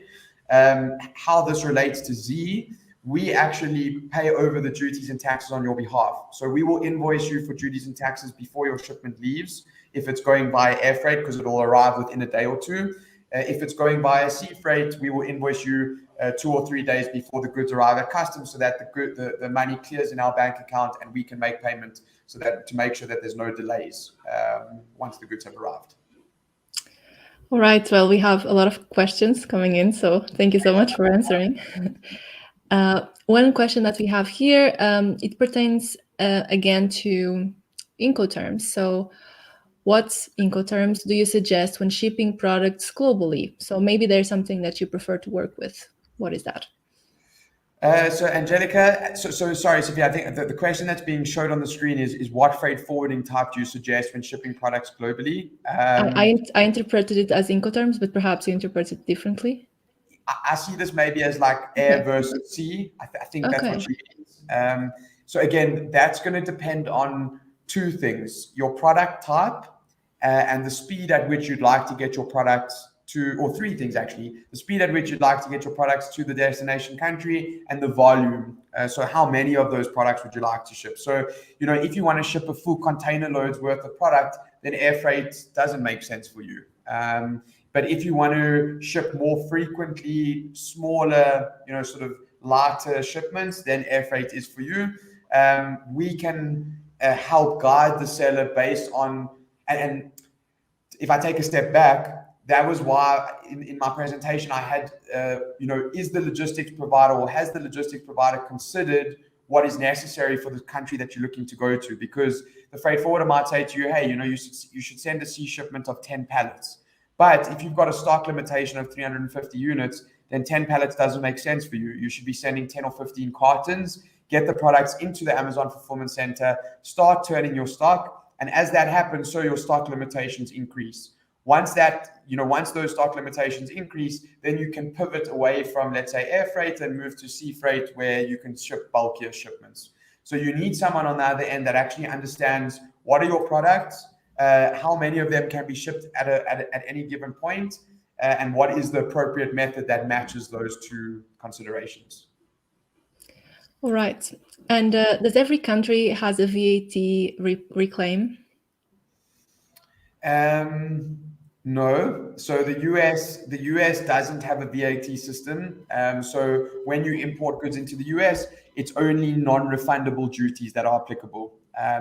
How this relates to Z, we actually pay over the duties and taxes on your behalf. So we will invoice you for duties and taxes before your shipment leaves, if it's going by air freight, because it will arrive within a day or two. If it's going by sea freight, we will invoice you 2 or 3 days before the goods arrive at customs, so that the money clears in our bank account and we can make payment, so that to make sure that there's no delays once the goods have arrived. All right. Well, we have a lot of questions coming in, so thank you so much for answering. One question that we have here, it pertains again to Incoterms. So what Incoterms do you suggest when shipping products globally? So maybe there's something that you prefer to work with. What is that? So Angelica, so sorry, Sophia, I think the question that's being showed on the screen is what freight forwarding type do you suggest when shipping products globally? I interpreted it as Incoterms, but perhaps you interpret it differently. I see this maybe as like air versus sea. I think that's what she means. So again, that's going to depend on two things: your product type and the speed at which you'd like to get your products or three things actually: the speed at which you'd like to get your products to the destination country, and the volume. So how many of those products would you like to ship? So, if you want to ship a full container loads worth of product, then air freight doesn't make sense for you. But if you want to ship more frequently, smaller, sort of lighter shipments, then air freight is for you. We can help guide the seller based on, and if I take a step back, that was why in my presentation I had, is the logistics provider, or has the logistics provider considered what is necessary for the country that you're looking to go to? Because the freight forwarder might say to you, hey, you should send a sea shipment of 10 pallets. But if you've got a stock limitation of 350 units, then 10 pallets doesn't make sense for you. You should be sending 10 or 15 cartons, get the products into the Amazon Fulfillment Center, start turning your stock. And as that happens, so your stock limitations increase. Once those stock limitations increase, then you can pivot away from, let's say, air freight and move to sea freight, where you can ship bulkier shipments. So you need someone on the other end that actually understands what are your products, how many of them can be shipped at any given point, and what is the appropriate method that matches those two considerations. All right. And does every country has a VAT reclaim? No. So the US doesn't have a VAT system. So when you import goods into the US, it's only non-refundable duties that are applicable.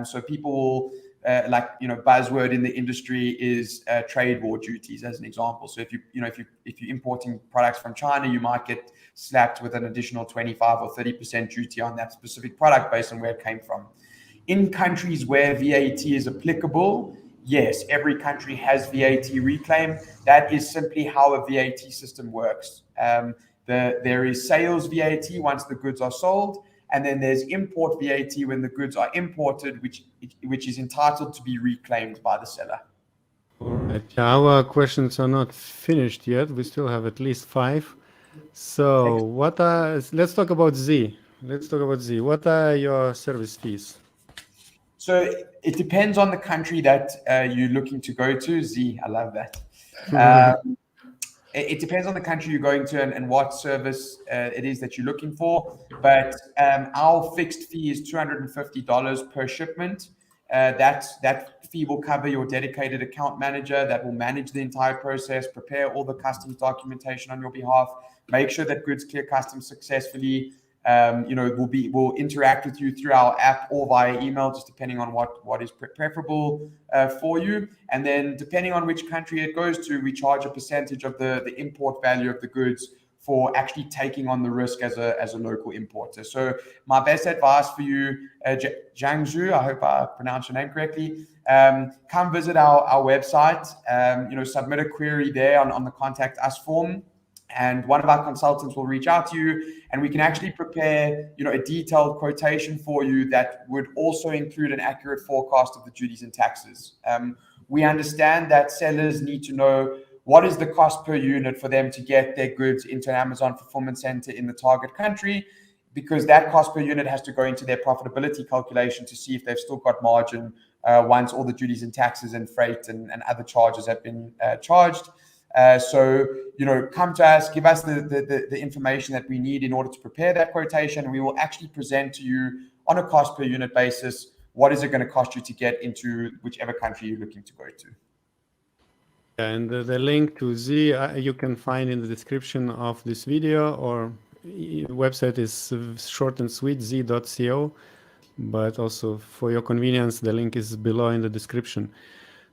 So people will, buzzword in the industry is trade war duties, as an example. So if you're importing products from China, you might get slapped with an additional 25 or 30% duty on that specific product based on where it came from. In countries where VAT is applicable, yes, every country has VAT reclaim. That is simply how a VAT system works. There is sales VAT once the goods are sold, and then there's import VAT when the goods are imported, which is entitled to be reclaimed by the seller. All right. Our questions are not finished yet. We still have at least 5. So let's talk about Z. What are your service fees? So it depends on the country that you're looking to go to. Z, I love that. It depends on the country you're going to and what service it is that you're looking for. But our fixed fee is $250 per shipment. That fee will cover your dedicated account manager that will manage the entire process, prepare all the customs documentation on your behalf, make sure that goods clear customs successfully. We'll interact with you through our app or via email, just depending on what is preferable for you. And then depending on which country it goes to, we charge a percentage of the import value of the goods for actually taking on the risk as a local importer. So my best advice for you, Jiangzhu, I hope I pronounced your name correctly, come visit our website, submit a query there on the Contact Us form. And one of our consultants will reach out to you, and we can actually prepare, a detailed quotation for you that would also include an accurate forecast of the duties and taxes. We understand that sellers need to know what is the cost per unit for them to get their goods into an Amazon Fulfillment Center in the target country, because that cost per unit has to go into their profitability calculation to see if they've still got margin once all the duties and taxes and freight and other charges have been charged. So come to us, give us the information that we need in order to prepare that quotation, and we will actually present to you on a cost per unit basis what is it going to cost you to get into whichever country you're looking to go to. And the link to Z you can find in the description of this video, or website is short and sweet, z.co, but also for your convenience the link is below in the description.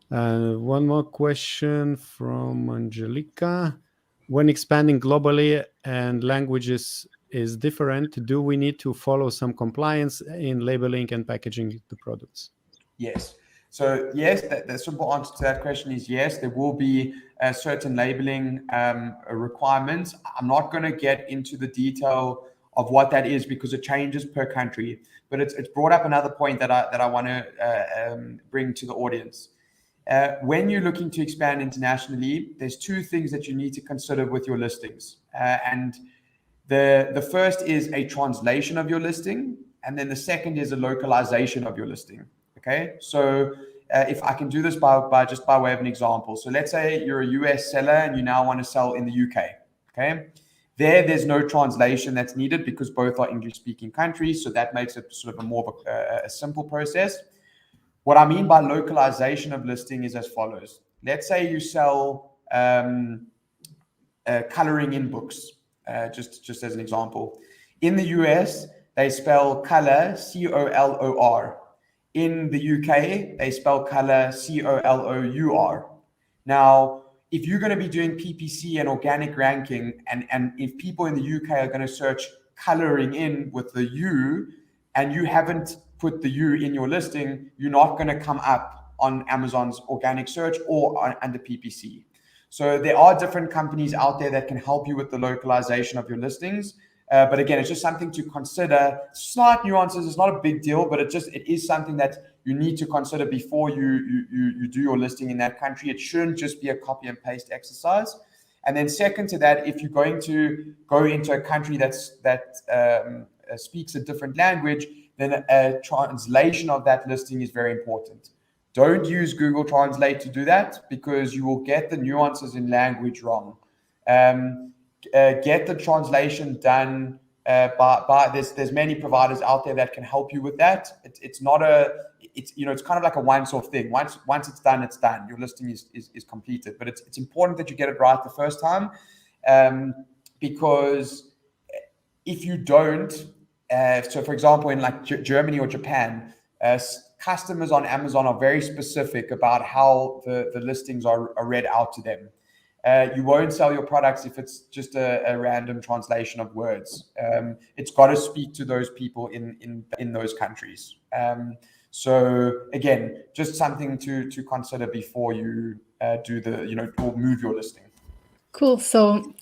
One more question from Angelica. When expanding globally and languages is different, do we need to follow some compliance in labeling and packaging the products? Yes. So yes, the simple answer to that question is yes. There will be certain labeling requirements. I'm not going to get into the detail of what that is because it changes per country. But it's brought up another point that I want to bring to the audience. When you're looking to expand internationally, there's 2 things that you need to consider with your listings. And the first is a translation of your listing, and then the second is a localization of your listing. Okay, so if I can do this by just by way of an example. So let's say you're a US seller and you now want to sell in the UK. Okay. There's no translation that's needed because both are English-speaking countries. So that makes it sort of a more of a simple process. What I mean by localization of listing is as follows. Let's say you sell coloring in books, just as an example. In the US, they spell color C-O-L-O-R. In the UK, they spell color C-O-L-O-U-R. Now, if you're going to be doing PPC and organic ranking, and if people in the UK are going to search coloring in with the U, and you haven't put the U in your listing, you're not going to come up on Amazon's organic search or under PPC. So there are different companies out there that can help you with the localization of your listings. But again, it's just something to consider. Slight nuances, it's not a big deal, but it is something that you need to consider before you do your listing in that country. It shouldn't just be a copy and paste exercise. And then second to that, if you're going to go into a country that speaks a different language, then a translation of that listing is very important. Don't use Google Translate to do that because you will get the nuances in language wrong. Get the translation done by there's many providers out there that can help you with that. It's kind of like a once-off thing. Once it's done, it's done. Your listing is completed. But it's important that you get it right the first time, because if you don't, so for example, in like Germany or Japan, customers on Amazon are very specific about how the listings are read out to them. You won't sell your products if it's just a random translation of words. It's got to speak to those people in those countries. So again, just something to consider before you do or move your listing. Cool. So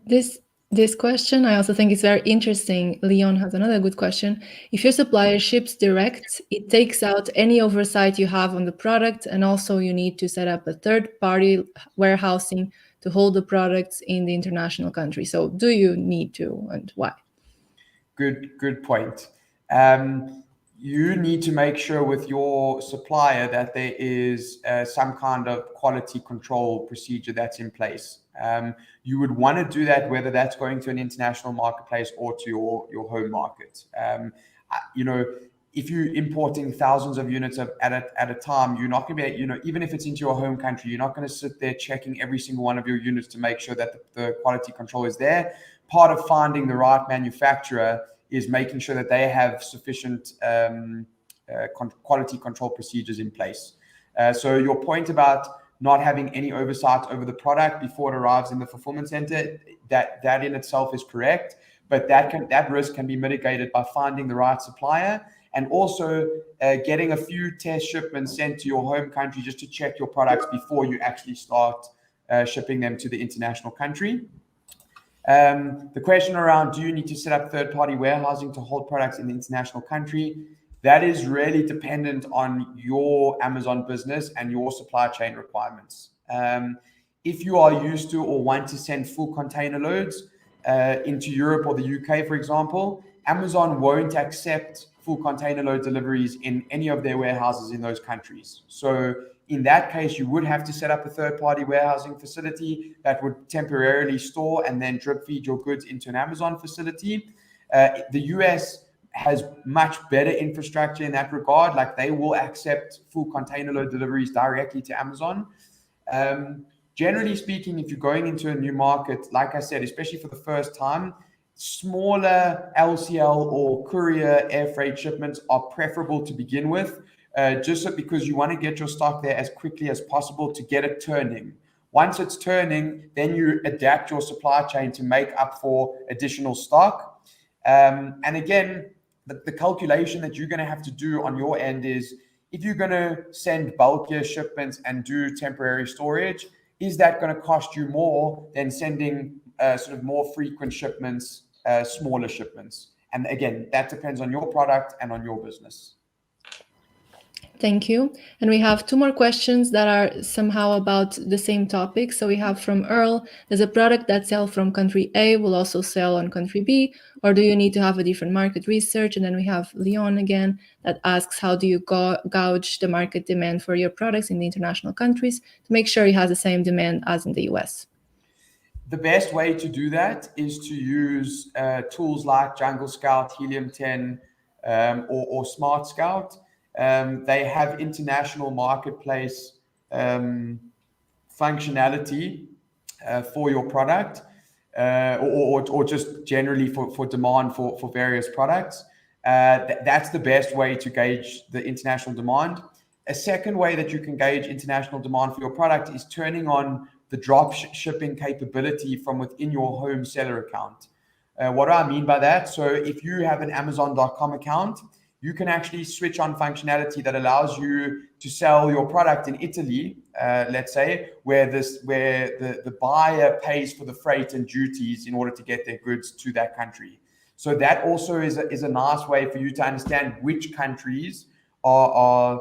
this question, I also think is very interesting. Leon has another good question. If your supplier ships direct, it takes out any oversight you have on the product, and also you need to set up a third-party warehousing to hold the products in the international country. So do you need to, and why? Good point. You need to make sure with your supplier that there is some kind of quality control procedure that's in place. You would want to do that whether that's going to an international marketplace or to your home market. If you're importing thousands of units at a time, you're not going to be, even if it's into your home country, you're not going to sit there checking every single one of your units to make sure that the quality control is there. Part of finding the right manufacturer is making sure that they have sufficient quality control procedures in place. So your point about not having any oversight over the product before it arrives in the fulfillment center, that in itself is correct, but that risk can be mitigated by finding the right supplier, and also getting a few test shipments sent to your home country just to check your products before you actually start shipping them to the international country. The question around, do you need to set up third-party warehousing to hold products in the international country? That is really dependent on your Amazon business and your supply chain requirements. If you are used to or want to send full container loads into Europe or the UK, for example, Amazon won't accept full container load deliveries in any of their warehouses in those countries. So in that case, you would have to set up a third-party warehousing facility that would temporarily store and then drip feed your goods into an Amazon facility. The US has much better infrastructure in that regard. Like, they will accept full container load deliveries directly to Amazon. Generally speaking, if you're going into a new market, like I said, especially for the first time, smaller LCL or courier air freight shipments are preferable to begin with, just because you want to get your stock there as quickly as possible to get it turning. Once it's turning, then you adapt your supply chain to make up for additional stock. And again, the calculation that you're going to have to do on your end is, if you're going to send bulkier shipments and do temporary storage, is that going to cost you more than sending sort of more frequent shipments, smaller shipments? And again, that depends on your product and on your business. Thank you. And we have two more questions that are somehow about the same topic. So we have from Earl, does a product that sells from country A will also sell on country B, or do you need to have a different market research? And then we have Leon again that asks, how do you gauge the market demand for your products in the international countries to make sure it has the same demand as in the US? The best way to do that is to use tools like Jungle Scout, Helium 10, or Smart Scout. They have international marketplace functionality for your product, or just generally for demand for various products. That's the best way to gauge the international demand. A second way that you can gauge international demand for your product is turning on the drop shipping capability from within your home seller account. What do I mean by that? So if you have an Amazon.com account, you can actually switch on functionality that allows you to sell your product in Italy, let's say, where the buyer pays for the freight and duties in order to get their goods to that country. So that also is a nice way for you to understand which countries are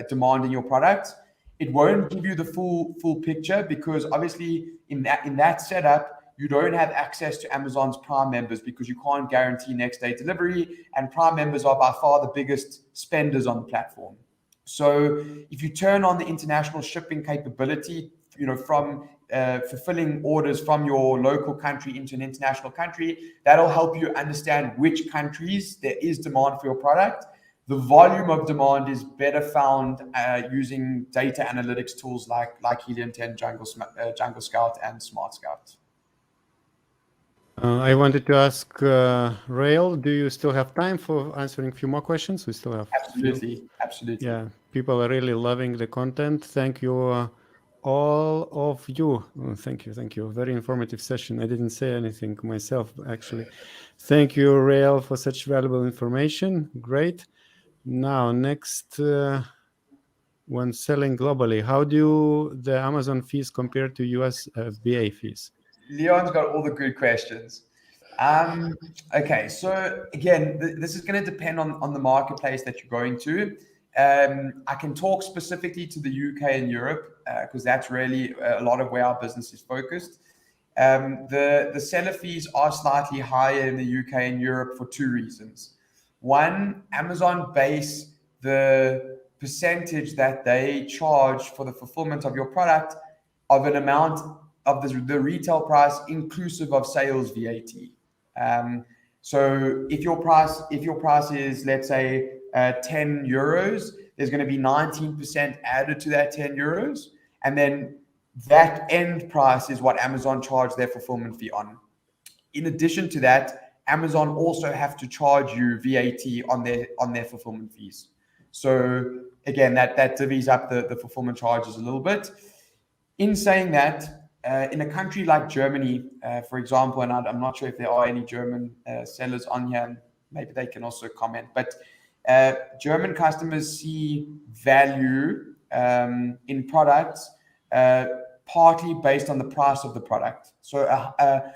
demanding your product. It won't give you the full picture because obviously in that setup, you don't have access to Amazon's Prime members because you can't guarantee next day delivery, and Prime members are by far the biggest spenders on the platform. So if you turn on the international shipping capability, from fulfilling orders from your local country into an international country, that'll help you understand which countries there is demand for your product. The volume of demand is better found using data analytics tools like Helium 10, Jungle Scout, and Smart Scout. I wanted to ask Rael, do you still have time for answering a few more questions? We still have absolutely. Yeah, people are really loving the content. Thank you, all of you. Oh, thank you. Very informative session. I didn't say anything myself, actually. Thank you, Rael, for such valuable information. Great. Now, next, when selling globally, how do the Amazon fees compare to US FBA fees? Leon's got all the good questions. Okay, so again, this is going to depend on the marketplace that you're going to. I can talk specifically to the UK and Europe because that's really a lot of where our business is focused. The seller fees are slightly higher in the UK and Europe for two reasons. One, Amazon base the percentage that they charge for the fulfillment of your product of an amount of the retail price inclusive of sales VAT. So if your price is, let's say, 10 euros, there's going to be 19% added to that 10 euros. And then that end price is what Amazon charge their fulfillment fee on. In addition to that, Amazon also have to charge you VAT on their fulfillment fees. So again, that divvies up the fulfillment charges a little bit. In saying that, in a country like Germany, for example, and I'm not sure if there are any German sellers on here, and maybe they can also comment, but German customers see value in products partly based on the price of the product. So a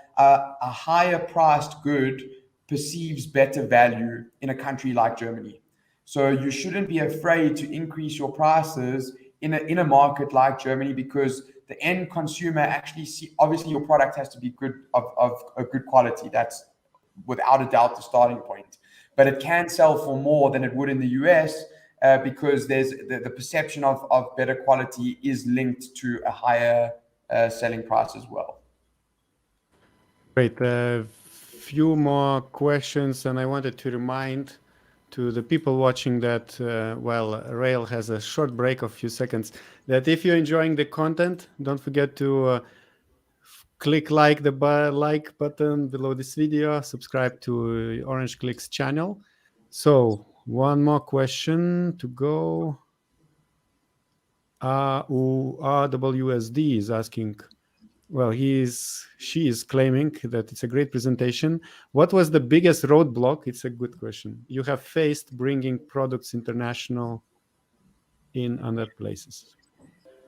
higher priced good perceives better value in a country like Germany. So you shouldn't be afraid to increase your prices in a market like Germany because the end consumer actually obviously your product has to be good of a good quality. That's without a doubt the starting point. But it can sell for more than it would in the US because there's the perception of better quality is linked to a higher selling price as well. Great. Few more questions, and I wanted to remind to the people watching that while Rael has a short break of a few seconds, that if you're enjoying the content, don't forget to click the like button below this video, subscribe to Orange Clicks channel. So one more question to go. RWSD is asking, well, she is claiming that it's a great presentation. What was the biggest roadblock? It's a good question. You have faced bringing products international in other places.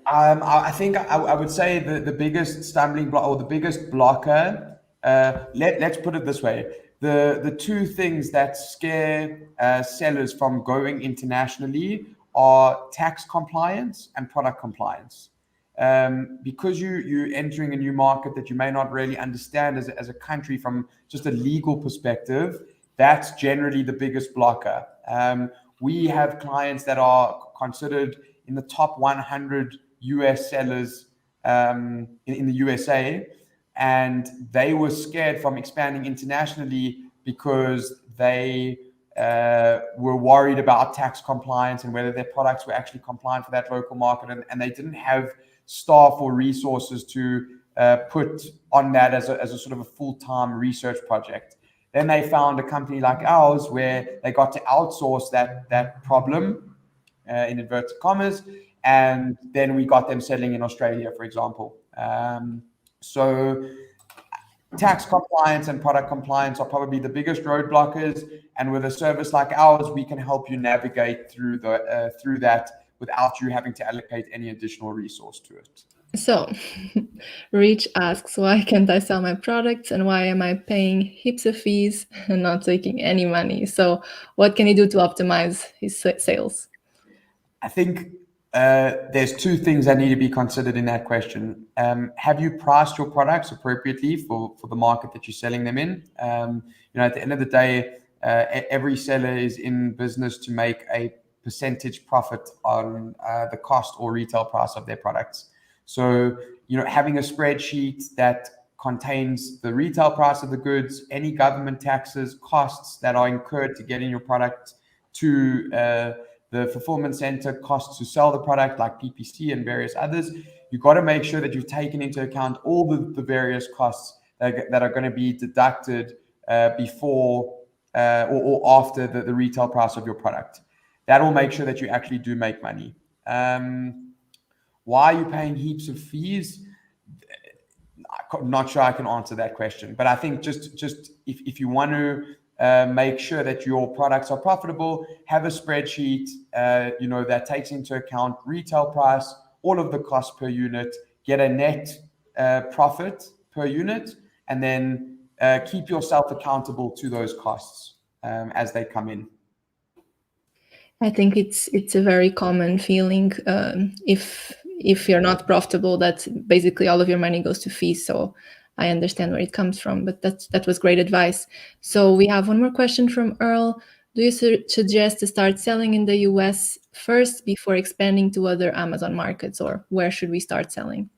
I think I would say the biggest stumbling block or the biggest blocker, let's put it this way. The two things that scare sellers from going internationally are tax compliance and product compliance. Because you're entering a new market that you may not really understand as a country from just a legal perspective, that's generally the biggest blocker. We have clients that are considered in the top 100 US sellers in the USA, and they were scared from expanding internationally because they were worried about tax compliance and whether their products were actually compliant for that local market, and they didn't have staff or resources to put on that as a sort of a full-time research project. Then they found a company like ours where they got to outsource that problem in inverted commas, and then we got them selling in Australia, for example. So tax compliance and product compliance are probably the biggest roadblockers, and with a service like ours, we can help you navigate through that without you having to allocate any additional resource to it. So, Rich asks, why can't I sell my products and why am I paying heaps of fees and not taking any money? So, what can he do to optimize his sales? I think there's two things that need to be considered in that question. Have you priced your products appropriately for the market that you're selling them in? At the end of the day, every seller is in business to make a percentage profit on the cost or retail price of their products. So, having a spreadsheet that contains the retail price of the goods, any government taxes, costs that are incurred to getting your product to the fulfillment center, costs to sell the product like PPC and various others, you've got to make sure that you've taken into account all the various costs that are going to be deducted before or after the retail price of your product. That will make sure that you actually do make money. Why are you paying heaps of fees? I'm not sure I can answer that question, but I think just if you want to make sure that your products are profitable, have a spreadsheet that takes into account retail price, all of the costs per unit, get a net profit per unit, and then keep yourself accountable to those costs as they come in. I think it's a very common feeling if you're not profitable, that basically all of your money goes to fees. So I understand where it comes from, but that was great advice. So we have one more question from Earl. Do you suggest to start selling in the US first before expanding to other Amazon markets, or where should we start selling?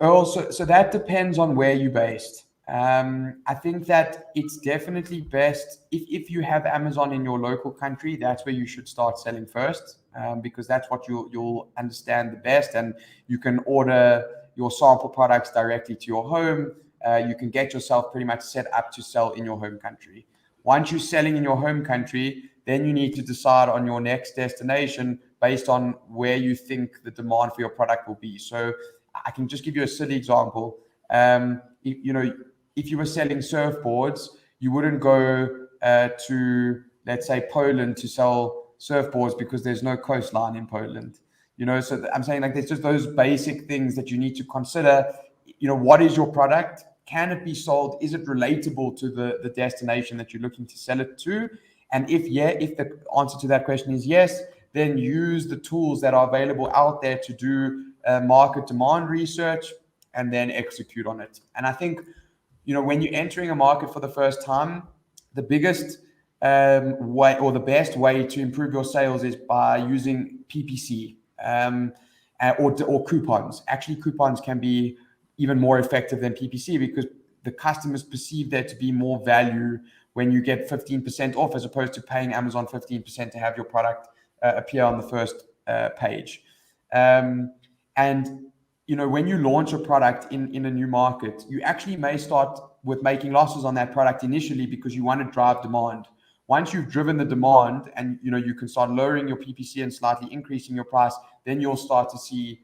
Earl, so that depends on where you're based. I think that it's definitely best if you have Amazon in your local country, that's where you should start selling first, because that's what you'll understand the best, and you can order your sample products directly to your home. You can get yourself pretty much set up to sell in your home country. Once you're selling in your home country, then you need to decide on your next destination based on where you think the demand for your product will be. So I can just give you a silly example. If you were selling surfboards, you wouldn't go to, let's say, Poland to sell surfboards because there's no coastline in Poland. So I'm saying, like, there's just those basic things that you need to consider. What is your product? Can it be sold? Is it relatable to the destination that you're looking to sell it to? And if the answer to that question is yes, then use the tools that are available out there to do market demand research and then execute on it. And I think, when you're entering a market for the first time, the biggest way or the best way to improve your sales is by using PPC or coupons. Actually, coupons can be even more effective than PPC because the customers perceive there to be more value when you get 15% off as opposed to paying Amazon 15% to have your product appear on the first page. And when you launch a product in a new market, you actually may start with making losses on that product initially because you want to drive demand. Once you've driven the demand and you can start lowering your PPC and slightly increasing your price, then you'll start to see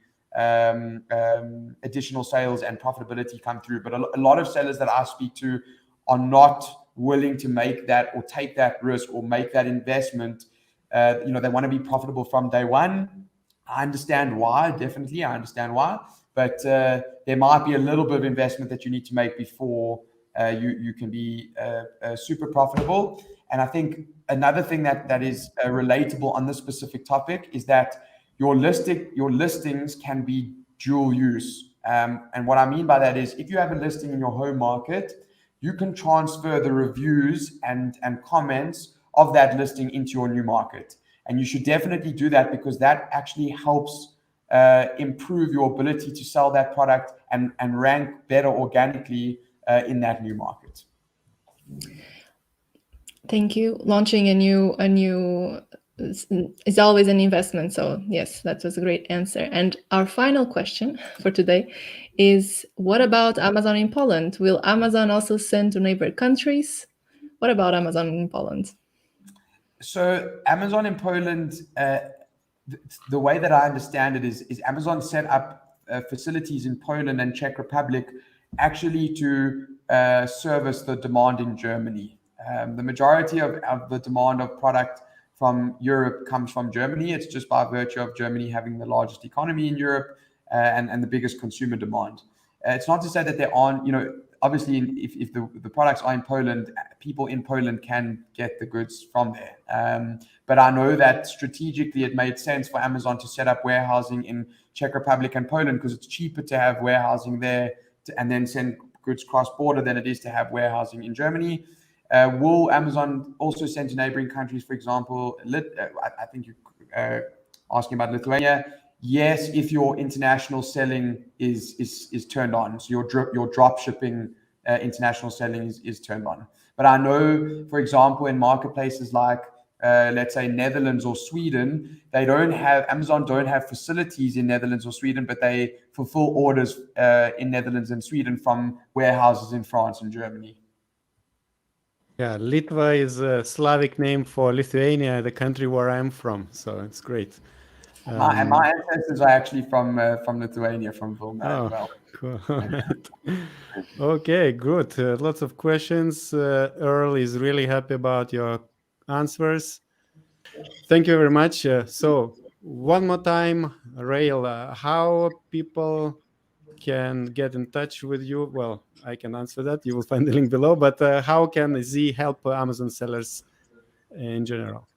additional sales and profitability come through. But a lot of sellers that I speak to are not willing to make that or take that risk or make that investment. They want to be profitable from day one. I understand why, definitely. I understand why. But there might be a little bit of investment that you need to make before you can be super profitable. And I think another thing that is relatable on this specific topic is that your listings can be dual use. And what I mean by that is if you have a listing in your home market, you can transfer the reviews and comments of that listing into your new market. And you should definitely do that because that actually helps improve your ability to sell that product and rank better organically in that new market. Thank you. Launching a new is always an investment. So yes, that was a great answer. And our final question for today is, what about Amazon in Poland? Will Amazon also send to neighbor countries? What about Amazon in Poland? So Amazon in Poland, the way that I understand it is Amazon set up facilities in Poland and Czech Republic actually to service the demand in Germany. The majority of the demand of product from Europe comes from Germany. It's just by virtue of Germany having the largest economy in Europe and the biggest consumer demand. It's not to say that there aren't, obviously if the products are in Poland, people in Poland can get the goods from there. But I know that strategically it made sense for Amazon to set up warehousing in Czech Republic and Poland because it's cheaper to have warehousing there and then send goods cross-border than it is to have warehousing in Germany. Will Amazon also send to neighboring countries, for example, I think you're asking about Lithuania. Yes, if your international selling is turned on, so your drop shipping international selling is turned on. But I know, for example, in marketplaces like let's say Netherlands or Sweden, Amazon don't have facilities in Netherlands or Sweden, but they fulfill orders in Netherlands and Sweden from warehouses in France and Germany. Yeah, Litva is a Slavic name for Lithuania, the country where I'm from. So it's great. My ancestors are actually from Lithuania, from Vilna as well. Cool. Okay, good. Lots of questions. Earl is really happy about your answers. Thank you very much. So one more time, Rael, how people can get in touch with you? Well, I can answer that. You will find the link below. But how can Z help Amazon sellers in general?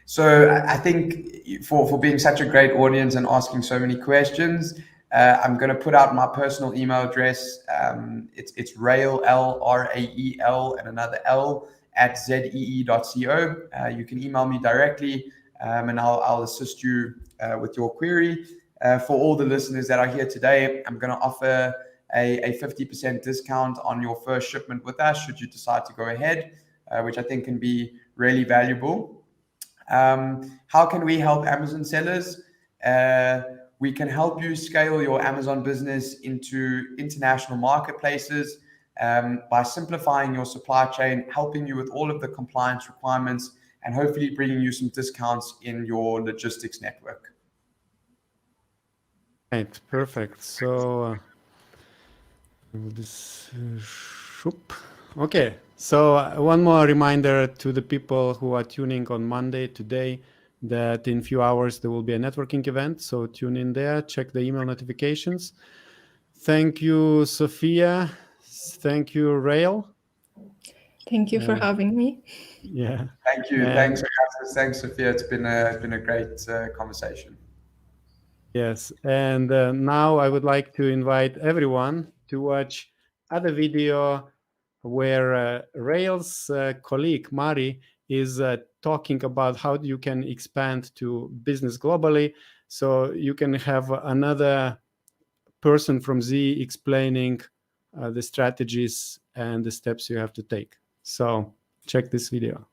So I think for being such a great audience and asking so many questions, I'm going to put out my personal email address. It's Rael, L-R-A-E-L, and another L @zee.co. You can email me directly, and I'll assist you with your query. For all the listeners that are here today, I'm going to offer a 50% discount on your first shipment with us, should you decide to go ahead, which I think can be really valuable. How can we help Amazon sellers? We can help you scale your Amazon business into international marketplaces by simplifying your supply chain, helping you with all of the compliance requirements, and hopefully bringing you some discounts in your logistics network. Right, perfect. So okay. So one more reminder to the people who are tuning on Monday today that in a few hours there will be a networking event. So tune in there, check the email notifications. Thank you, Sophia. Thank you, Rael. Thank you for having me. Yeah. Thank you. Thanks, Sophia. It's been a great conversation. Yes. And now I would like to invite everyone to watch other video where Rael's colleague, Mari, is talking about how you can expand to business globally. So you can have another person from Z explaining the strategies and the steps you have to take. So check this video.